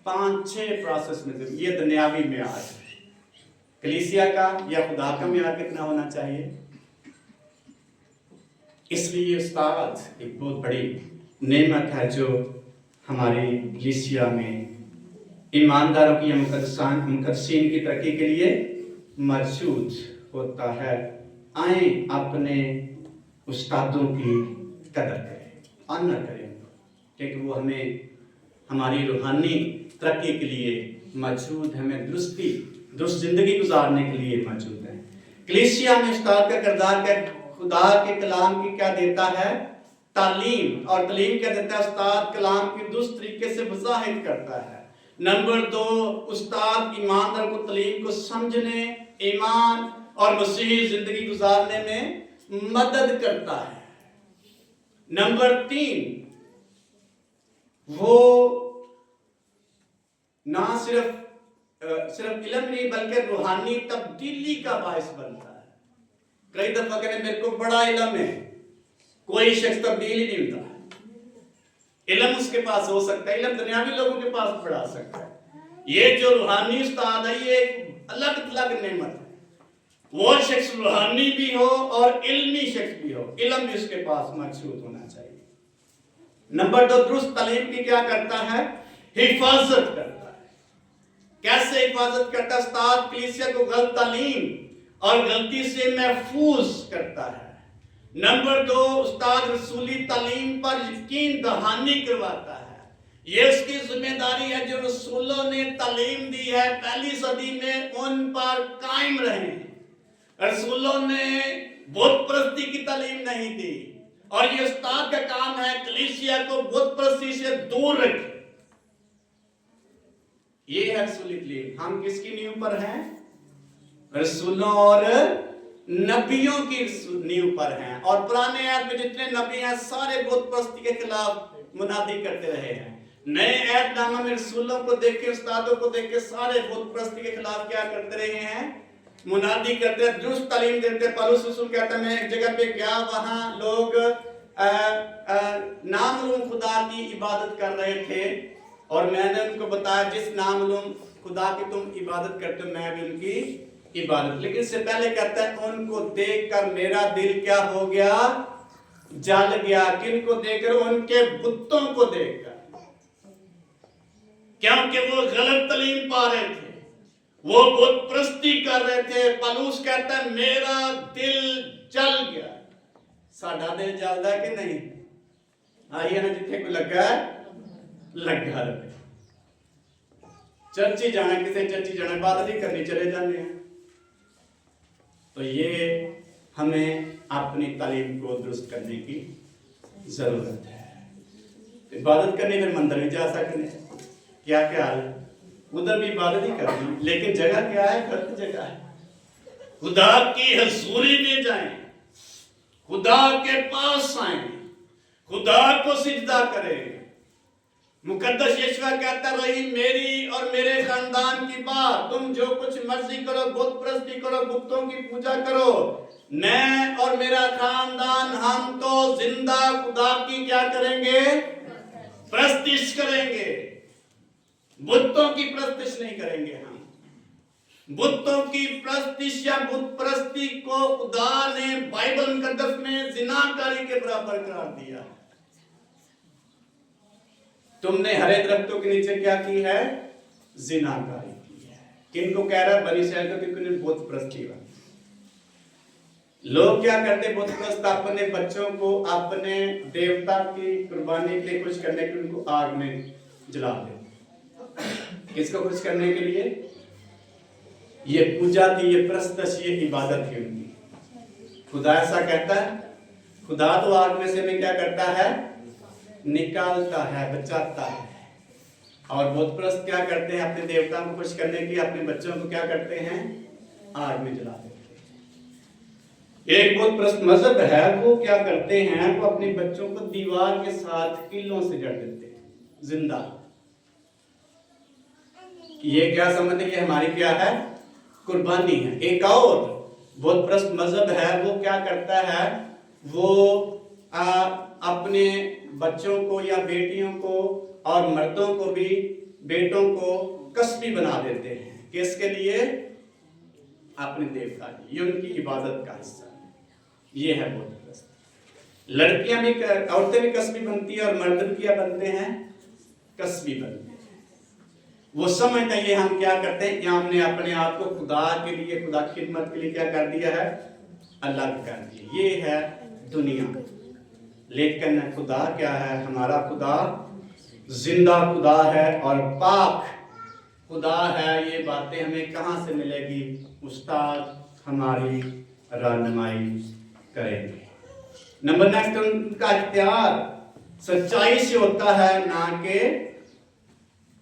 5-6 प्रोसेस में से। ये दुनियावी म्यार है। कलीसिया का या खुदा का म्यार कितना होना चाहिए? इसलिए उस्ताद एक बहुत बड़ी नेमत है जो हमारी कलीसिया में ईमानदारों की या मुकद्दसीन की तरक्की के लिए मौजूद होता है। आए अपने उस्तादों की कदर करें, ऑनर करें, क्योंकि वो हमें हमारी रूहानी तरक्की के लिए मौजूद, हमें दुरुस्त जिंदगी गुजारने के लिए मौजूद है। कलीसिया में उस्ताद का किरदार क्या? खुदा के कलाम की क्या देता है? तालीम। और तालीम क्या देता है? उस्ताद कलाम की दुरुस्त तरीके से वज़ाहिर करता है। नंबर 2, उस्ताद ईमानदार को तालीम को समझने, ईमान और मसीही जिंदगी गुजारने में मदद करता है। नंबर 3, वो ना सिर्फ इल्म नहीं बल्कि रूहानी तब्दीली का बायस बनता है। कई दफा कहने मेरे को बड़ा इल्म है, कोई शख्स तब्दील ही नहीं होता। इल्म उसके पास हो सकता है, इल्म दुनियावी लोगों के पास पढ़ा सकता है। ये जो रूहानी उस्ताद है, ये एक अलग नेमत है। वो शख्स रूहानी भी हो और इल्मी शख्स भी हो, इल्म भी उसके पास मौजूद होना चाहिए। नंबर 2, दुरुस्त तालीम की क्या करता है? हिफाजत करता है। कैसे हिफाजत करता है? उस्ताद कलीसिया को गलत तालीम और गलती से महफूज करता है। नंबर 2, उस्ताद रसूली तालीम पर यकीन दहानी करवाता है। ये उसकी जिम्मेदारी है, जो रसूलों ने तालीम दी है पहली सदी में उन पर कायम रहें। रसूलों ने बुत परस्ती की तालीम नहीं दी, और ये उस्ताद का काम है कलीसिया को बुत परस्ती से दूर रखे। ये है रसूली तालीम। हम किसकी नींव पर हैं? रसूलों और नबियों की नींव पर हैं। और पुराने ऐत में जितने नबी हैं सारे बुत परस्ती के खिलाफ मुनादी करते रहे हैं। नए ऐतनामा में रसूलों को देख के, उस्तादों को देख के सारे बुत परस्ती के खिलाफ क्या करते रहे हैं? मुनादी करते हैं, दुरुस्त तालीम देते हैं। पौलुस रसूल कहता है, मैं एक जगह पे गया, वहां लोग नामलूम खुदा की इबादत कर रहे थे, और मैंने उनको बताया जिस नामलूम खुदा की तुम इबादत करते हो मैं भी उनकी इबादत। लेकिन इससे पहले कहता है, उनको देखकर मेरा दिल क्या हो गया? जल गया। किनको देखकर? उनके बुतों को देखकर, क्योंकि वो गलत तालीम पा रहे थे, वो बुत परस्ती कर रहे थे। पौलुस कहता है मेरा दिल जल गया। साडा दिल जलदा कि नहीं? आइए ना, जिथे कोई लगा लगा रहे। चर्ची जाना, किसी चर्ची जाना, इबादत ही करनी, चले जाने हैं। तो ये हमें अपनी तालीम को दुरुस्त करने की जरूरत है। इबादत करने फिर मंदिर में जा सकते हैं, क्या ख्याल है? उधर भी इबादत ही करनी, लेकिन जगह क्या है? गलत जगह है। खुदा की हजूरी में जाएं, खुदा के पास आएं, खुदा को सिजदा करें, मुकद्दस यीशुआ कहता, रही मेरी और मेरे खानदान की बात, तुम जो कुछ मर्जी करो, बुत परस्ती करो, बुतों की पूजा करो, मैं और मेरा खानदान हम तो जिंदा खुदा की क्या करेंगे? प्रस्तिश करेंगे। बुतों की प्रस्तिश नहीं करेंगे हम। बुतों की प्रस्तिश या बुत परस्ती को खुदा ने बाइबल मुकद्दस में जिनाकारी के बराबर करार दिया। तुमने हरे दरख्तों के नीचे क्या की है? जिनाकारी की है। किनको कह रहा है? बनी इस्राएल को, क्योंकि उन्हें बुत परस्ती बनी। लोग क्या करते? बुत परस्त अपने बच्चों को अपने देवता की कुर्बानी के लिए खुश करने के लिए उनको आग में जला देते। किसको खुश करने के लिए? ये पूजा थी, ये प्रस्तश, ये इबादत थी उनकी। खुदा ऐसा कहता है, खुदा तो आग में से में क्या करता है? निकालता है, बचाता है। और बुत परस्त क्या करते हैं? अपने देवता को खुश करने के लिए अपने बच्चों को क्या करते हैं? आग में जला देते हैं। एक बुत परस्त मजहब है, वो क्या करते हैं? वो अपने बच्चों को दीवार के साथ किलों से जड़ देते हैं जिंदा। ये क्या समझते हैं? ये हमारी क्या है? कुर्बानी है। एक और बुत परस्त मजहब है, वो क्या करता है? वो अपने बच्चों को या बेटियों को और मर्दों को भी, बेटों को कसबी बना देते हैं। किसके लिए? अपने देवता की। ये उनकी इबादत का हिस्सा है। ये है बुत परस्त। लड़कियां भी, औरतें भी कसबी बनती है और मर्द भी क्या बनते हैं? कसबी बनते हैं। वो समझते हैं ये हम क्या करते हैं? कि हमने अपने आप को खुदा के लिए, खुदा की खिदमत के लिए क्या कर दिया है? अलग कर दिया। ये है दुनिया। लेकिन खुदा क्या है? हमारा खुदा जिंदा खुदा है और पाक खुदा है। ये बातें हमें कहां से मिलेगी? उस्ताद हमारी रहनुमाई करेंगे। नंबर नेक्स्ट, उनका इख्तियार सच्चाई से होता है, ना के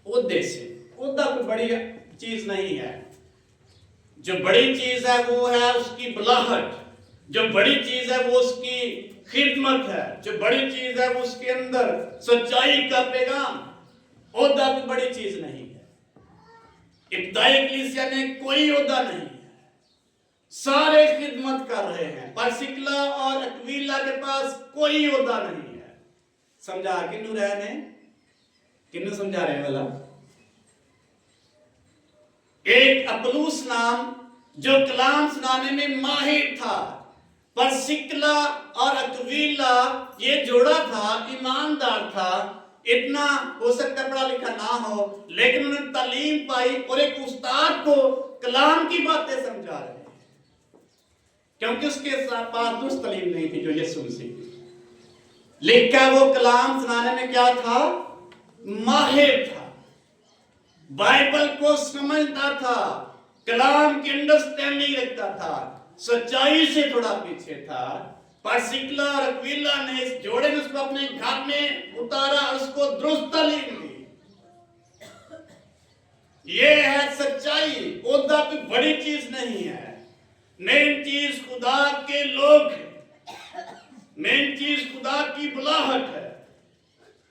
ओहदे से। ओहदा कोई बड़ी चीज नहीं है। जो बड़ी चीज है वो है उसकी बुलाहट। जो बड़ी चीज है वो उसकी खिदमत है। जो बड़ी चीज है वो उसके अंदर सच्चाई का पैगाम। ओहदा कोई बड़ी चीज नहीं है। इब्तिदाई कलीसिया में कोई ओहदा नहीं है। सारे खिदमत कर रहे हैं। परसिकला और अक्विला के पास कोई ओहदा नहीं है। समझा? किन्नू रहे ने? किन्नू समझा रहे वाला? एक अपुलुस नाम जो कलाम सुनाने में माहिर था, परसिकला और अक्विला ये जोड़ा था, ईमानदार था। इतना हो सकता है पढ़ा लिखा ना हो, लेकिन उन्होंने तालीम पाई और एक उस्ताद को कलाम की बातें समझा रहे हैं, क्योंकि उसके पास दुरुस्त तालीम नहीं थी जो यीशु मसीह। लिखा वो कलाम सुनाने में क्या था? माहिर था। बाइबल को समझता था, कलाम की अंडरस्टैंडिंग रखता था, सच्चाई से थोड़ा पीछे था। परसिकला और अक्विला ने इस जोड़े ने उसको अपने घर में उतारा, उसको दुरुस्त तालीम दी। ये है सच्चाई। ओहदा कोई बड़ी चीज नहीं है। मेन चीज खुदा के लोग हैं। मेन चीज खुदा की बुलाहट है।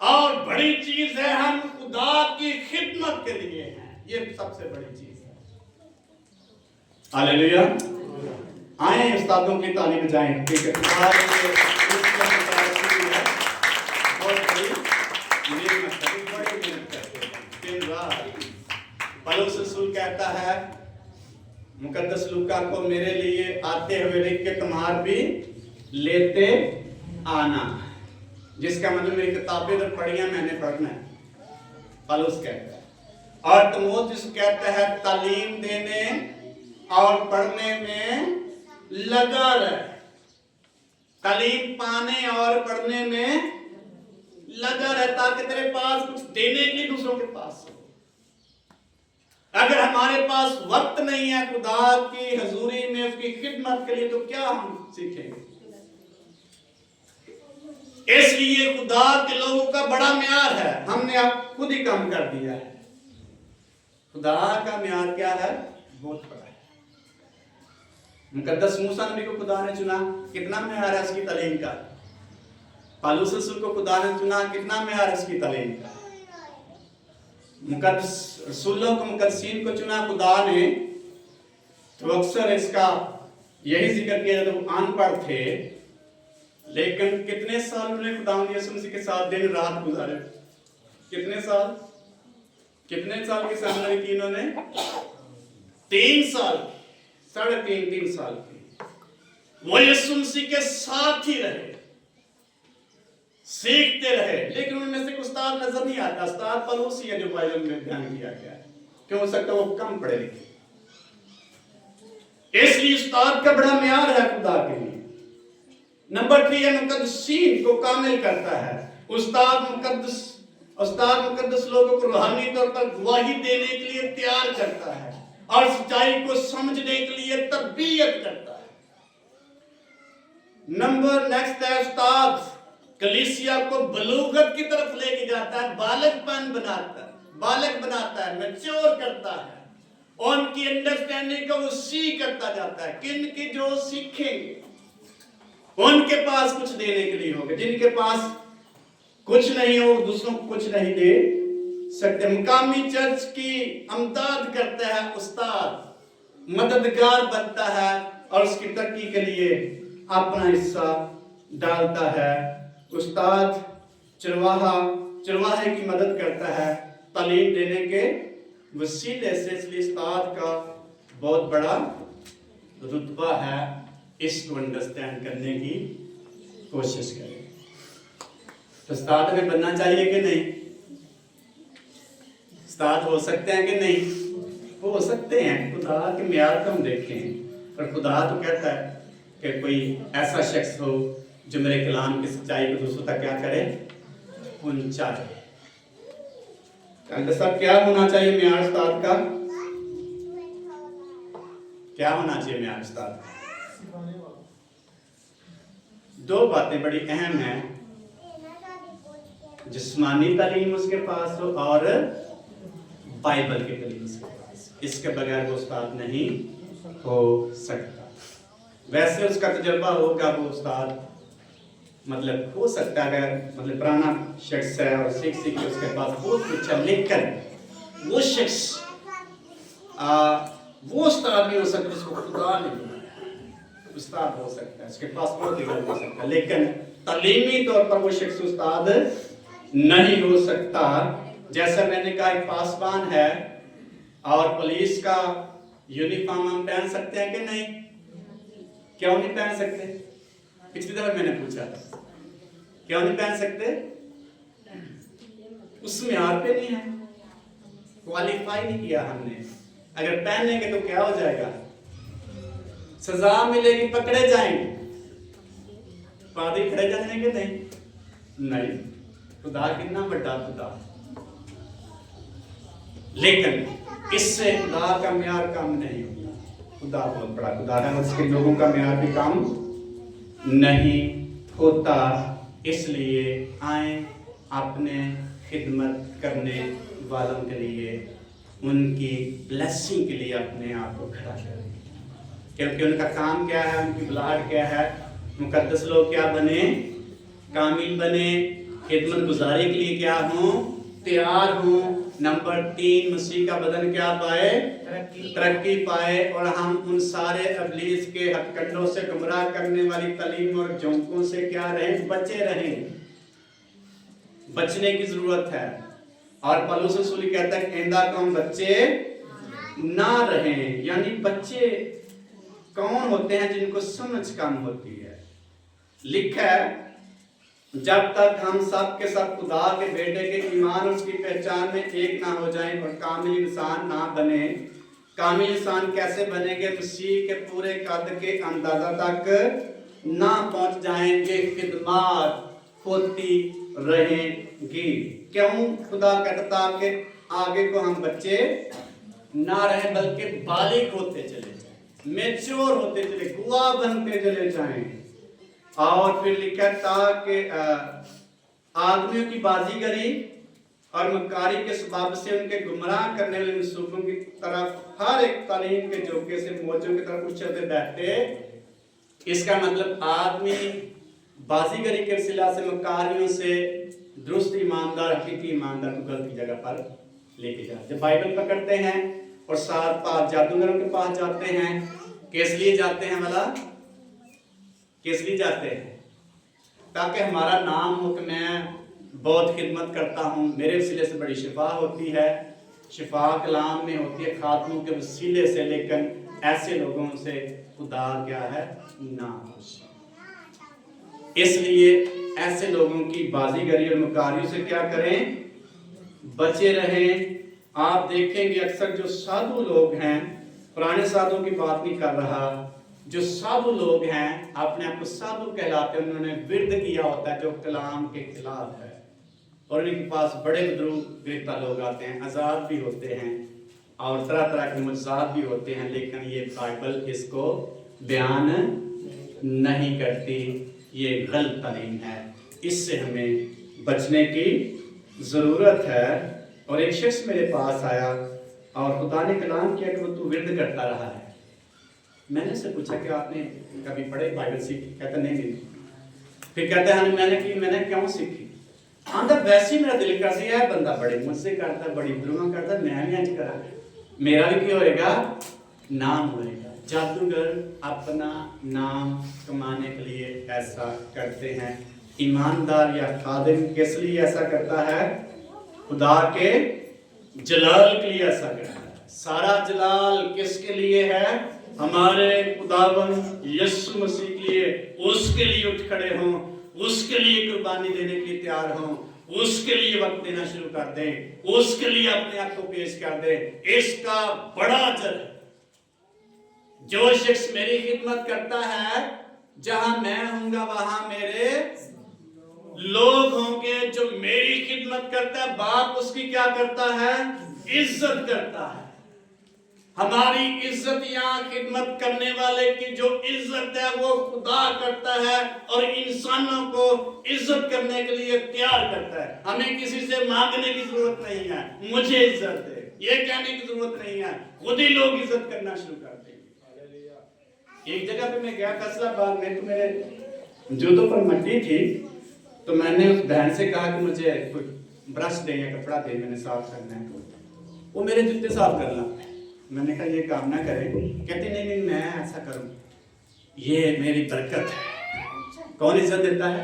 और बड़ी चीज है हम खुदा की खिदमत के लिए हैं। ये सबसे बड़ी चीज है। हालेलुया। आए उस्तादों की ताली बजाएं। ठीक है। पौलुस रसूल कहता है मुकद्दस लूका को, मेरे लिए आते हुए लिख के तुम्हार भी लेते आना। जिसका मतलब मेरी किताबें तो पढ़ियां, मैंने पढ़ना है। पौलुस कहता है। और तीमुथियुस कहता है तालीम देने और पढ़ने में लगा रहे। तालीम पाने और पढ़ने में लगा रहे, ताकि तेरे पास कुछ देने के लिए दूसरों के पास हो। अगर हमारे पास वक्त नहीं है खुदा की हजूरी में, उसकी खिदमत के लिए, तो क्या हम सीखेंगे? इसलिए खुदा के लोगों का बड़ा म्यार है। हमने अब खुद ही कम कर दिया है। खुदा का म्यार क्या है? बहुत बड़ा है। मुकद्दस मूसा नबी को खुदा ने चुना, कितना म्यार है उसकी तालीम का। पौलुस रसूल को खुदा ने चुना, कितना म्यार है उसकी तालीम का। मुकद्दस रसूलों को, मुकद्दसीन को चुना खुदा ने, तो अक्सर इसका यही जिक्र किया जब वो अनपढ़ थे, लेकिन कितने साल उन्होंने खुदावंद यीशु मसीह के साथ दिन रात गुजारे? कितने साल की सेमिनरी की इन्होंने? 3 साल, 3.5 साल की वो यीशु मसीह के साथ ही रहे, सीखते रहे। लेकिन उनमें से उस्ताद नजर नहीं आता। उस्ताद पलूस ही है जो बाइबल में बयान किया गया है। क्यों हो सकता है वो कम पढ़े लिखे, इसलिए उस्ताद का बड़ा म्यार है खुदा के लिए। नंबर 3 है मुकद्दसीन को कामिल करता है। उस्ताद मुकद्दस लोगों को रूहानी तौर पर गवाही देने के लिए तैयार करता है और सच्चाई को समझने के लिए तरबियत करता है। नेक्स्ट है उस्ताद कलीसिया को बलूगत की तरफ लेके जाता है, बालक बनाता है, मैच्योर करता है, और उनकी अंडरस्टैंडिंग को वो सीख करता जाता है। किन की जो सीखेंगे उनके पास कुछ देने के लिए होगा, जिनके पास कुछ नहीं हो दूसरों को कुछ नहीं दे सकते। मुकामी चर्च की अमदाद करता है उस्ताद, मददगार बनता है और उसकी तरक्की के लिए अपना हिस्सा डालता है। उस्ताद चरवाहे की मदद करता है तालीम देने के वसीले से, इसलिए उस्ताद का बहुत बड़ा रुतबा है। इसको अंडरस्टैंड करने की कोशिश करें। तो उस्ताद हमें बनना चाहिए कि नहीं? उस्ताद हो सकते हैं कि नहीं? हो सकते हैं। खुदा के म्यार को हम देखें, और खुदा तो कहता है कि कोई ऐसा शख्स हो जो मेरे कलाम की सच्चाई को दूसरों तक क्या करे, पहुंचाए। साहब क्या होना चाहिए म्यार उस्ताद का? क्या होना चाहिए म्यार उस्ताद का? 2 बातें बड़ी अहम हैं। जिस्मानी तालीम उसके पास हो और बाइबल की तालीम उसके पास। इसके बगैर वो उस्ताद नहीं हो सकता। वैसे उसका तजुर्बा होगा, वो उस्ताद मतलब हो सकता है, अगर मतलब पुराना शख्स है और सीख के उसके पास बहुत कुछ है, लेकिन वो शख्स वो उस्ताद नहीं हो सकता जिसको खुदा ने बनाया। उस्ताद हो सकता है, उसके पास बहुत डिग्री हो सकता है, लेकिन तालीमी तौर पर वो शख्स उस्ताद नहीं हो सकता। जैसा मैंने कहा, एक पासबान है और पुलिस का यूनिफॉर्म हम पहन सकते हैं कि नहीं? क्यों नहीं पहन सकते? पिछली दफा मैंने पूछा था, क्यों नहीं पहन सकते? उस म्यार पे नहीं है, क्वालिफाई नहीं किया हमने। अगर पहनेंगे तो क्या हो जाएगा? सजा मिलेगी, पकड़े जाएंगे। पादरी खड़े जाएंगे नहीं। खुदा कितना बड़ा खुदा, लेकिन इससे खुदा का म्यार कम नहीं होगा। खुदा बहुत बड़ा खुदा है, उसके लोगों का म्यार भी कम नहीं होता। इसलिए आए अपने खिदमत करने वालों के लिए, उनकी ब्लेसिंग के लिए अपने आप को खड़ा करें, क्योंकि उनका काम क्या है, उनकी बुलाहट क्या है। मुकद्दस लोग क्या बने? कामिल बने, खिदमत गुजारी के लिए क्या हों? तैयार हों। नंबर 3, मसीह का बदन क्या पाए? तरक्की पाए, और हम उन सारे इब्लीस के हथकंडों से, गुमराह करने वाली तालीम और झोंकों से क्या रहें? बचे रहें। बचने की जरूरत है। और पौलुस रसूल कहता है इंदा को हम बच्चे ना रहें। यानी बच्चे कौन होते हैं? जिनको समझ कम होती है। लिखा है, जब तक हम सब के सब खुदा के बेटे के ईमान उसकी पहचान में एक ना हो जाएं और कामिल इंसान ना बने। कामिल इंसान कैसे बनेंगे? मसीह के पूरे कद के अंदाजा तक ना पहुंच जाएंगे, खिदमत होती रहेंगी। क्यों खुदा कहता कि आगे को हम बच्चे ना रहे, बल्कि बालिग होते चले जाएं, मैच्योर होते चले, गुआ बनते चले जाएं। और फिर लिखा था कि आदमियों की बाजीगरी और मक्कारी के स्वभाव से उनके गुमराह करने वाले मंसूबों की तरफ हर एक तालीम के झोंके से मौजों की तरफ उछलते बैठते। इसका मतलब आदमी बाजीगरी के सिला से, मक्कारियों से दुरुस्त ईमानदार, हकीकी ईमानदार को गलती जगह पर लेके जा। जब बाइबल पकड़ते हैं और 7 जादूगरों के पास जाते हैं, किस लिए जाते हैं भला? किस लिए जाते हैं? ताकि हमारा नाम हो कि मैं बहुत खिदमत करता हूँ, मेरे वसीले से बड़ी शिफा होती है। शिफा कलाम में होती है खातमों के वसीले से, लेकिन ऐसे लोगों से खुदा क्या है? नाखुश। इसलिए ऐसे लोगों की बाजीगरी और मुकारियों से क्या करें? बचे रहें। आप देखेंगे अक्सर जो साधु लोग हैं, पुराने साधुओं की बात नहीं कर रहा, जो साधु लोग हैं अपने आप को साधु कहलाते हैं, उन्होंने विरद किया होता है जो कलाम के खिलाफ है, और इनके पास बड़े गिरफ्तार लोग आते हैं, आज़ाद भी होते हैं और तरह तरह के मुजाद भी होते हैं, लेकिन ये बाइबल इसको बयान नहीं करती। ये गलत तालीम है, इससे हमें बचने की ज़रूरत है। और एक शख्स मेरे पास आया और खुदा ने कलाम किया कि वो तू विरद करता रहा है। मैंने उससे पूछा कि आपने कभी पढ़े बाइबल सीखी? कहता नहीं। फिर कहता है मैंने क्यों सीखी? आंदा वैसे ही मेरा दिल कर दिया है, बंदा बड़े मुझसे करता है, बड़ी दुआ करता है, मैं भी इंज करा, मेरा भी क्या होएगा? नाम होएगा। जादूगर अपना नाम कमाने के लिए ऐसा करते हैं। ईमानदार या खादिम किस लिए ऐसा करता है? खुदा के जलाल के लिए ऐसा करता है। सारा जलाल किसके लिए है? हमारे खुदावंद यीशु मसीह के लिए। उसके लिए उठ खड़े हों, उसके लिए कुर्बानी देने के लिए तैयार हों, उसके लिए वक्त देना शुरू कर दें, उसके लिए अपने आप को पेश कर दें। इसका बड़ा अजर है। जो शख्स मेरी खिदमत करता है, जहां मैं हूंगा वहां मेरे लोग होंगे। जो मेरी खिदमत करता है, बाप उसकी क्या करता है? इज्जत करता है। हमारी इज्जत यहाँ खिदमत करने वाले की जो इज्जत है वो खुदा करता है और इंसानों को इज्जत करने के लिए तैयार करता है। हमें किसी से मांगने की जरूरत नहीं है, मुझे इज्जत दे, ये कहने की जरूरत नहीं है, खुद ही लोग इज्जत करना शुरू कर देंगे। एक जगह पे मैं गया फैसलाबाद में, तो मेरे जूतों पर मट्टी थी, तो मैंने उस बहन से कहा कि मुझे कोई ब्रश दे या कपड़ा दे, मैंने साफ करना है। वो मेरे जूते साफ करना, मैंने कहा ये काम ना करें। कहते नहीं मैं ऐसा करूं, ये मेरी बरकत है। कौन इज्जत देता है?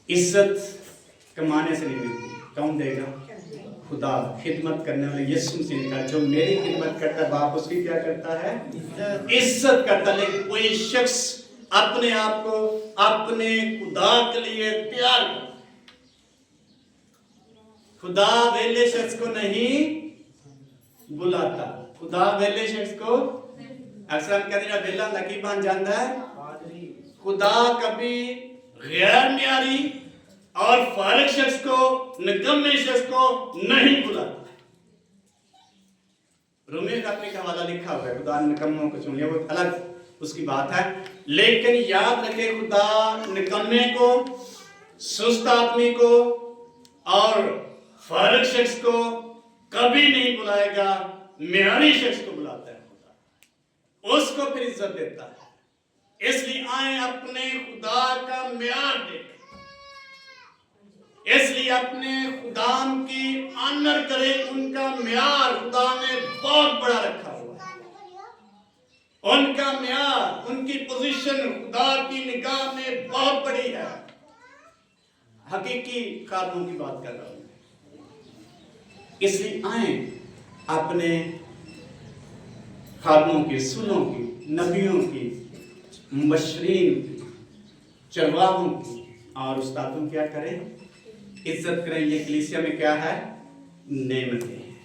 इज्जत कमाने से नहीं मिलती, कौन देगा? खुदा। खिदमत करने वाले यीशु मसीह का, जो मेरी खिदमत करता है, बाप उसकी क्या करता है? इज्जत करता है। लेकिन कोई शख्स अपने आप को अपने खुदा के लिए तैयार करता, खुदा वेले शख्स को नहीं बुलाता। खुदा वेले शख्स को अक्सर हम कहते हैं वेला नकी बन जाता है। खुदा कभी गैर न्यारी और फारिग शख्स को, निकम्मे शख्स को नहीं बुलाता। रोमियो का अपने हवाला लिखा हुआ है, खुदा ने निकम्मों को चुन लिया, वो अलग उसकी बात है। लेकिन याद रखे, खुदा निकम्मे को, सुस्त आदमी को और फारिग शख्स को कभी नहीं बुलाएगा, म्यारी शख्स को बुलाता है खुदा, उसको फिर इज्जत देता है। इसलिए आए अपने खुदा का म्यार देखें, इसलिए अपने खुदाम की ऑनर करें। उनका म्यार खुदा ने बहुत बड़ा रखा हुआ है, उनका म्यार, उनकी पोजीशन खुदा की निगाह में बहुत बड़ी है। हकीकी खातों की बात कर रहा हूं। इसलिए आए अपने खातों की, सुनों की, नबियों की, मुबश्शिरीन की, चरवाहों की और उस्तादों की क्या करें? इज्जत करें। ये कलीसिया में क्या है? नेमतें हैं।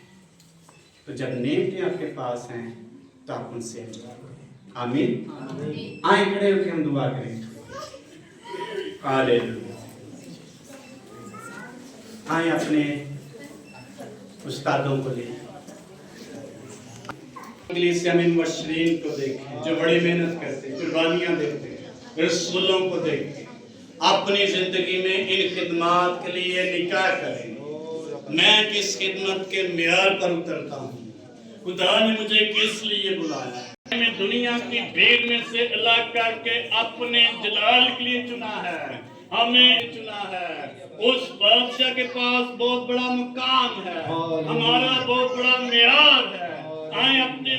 तो जब नेमतें आपके पास हैं तो आप उनसे दुआ करें। आमीन। आए खड़े होकर हम दुआ करें। हालेलुया। आए अपने उस्तादों को लें, कलीसिया में मुबश्शिरीन को देखें जो बड़ी मेहनत करते, कुर्बानियां देते, रसूलों को देखें, अपनी जिंदगी में इन खिदमत के लिए निकाह करें। मैं किस खिदमत के म्यार पर उतरता हूँ? खुदा ने मुझे किस लिए बुलाया? मैं दुनिया की भीड़ में से अलग करके अपने जलाल के लिए चुना है, हमें चुना है। उस बादशाह के पास बहुत बड़ा मुकाम है, हालेलुया। हमारा बहुत बड़ा मेयार है। आए अपने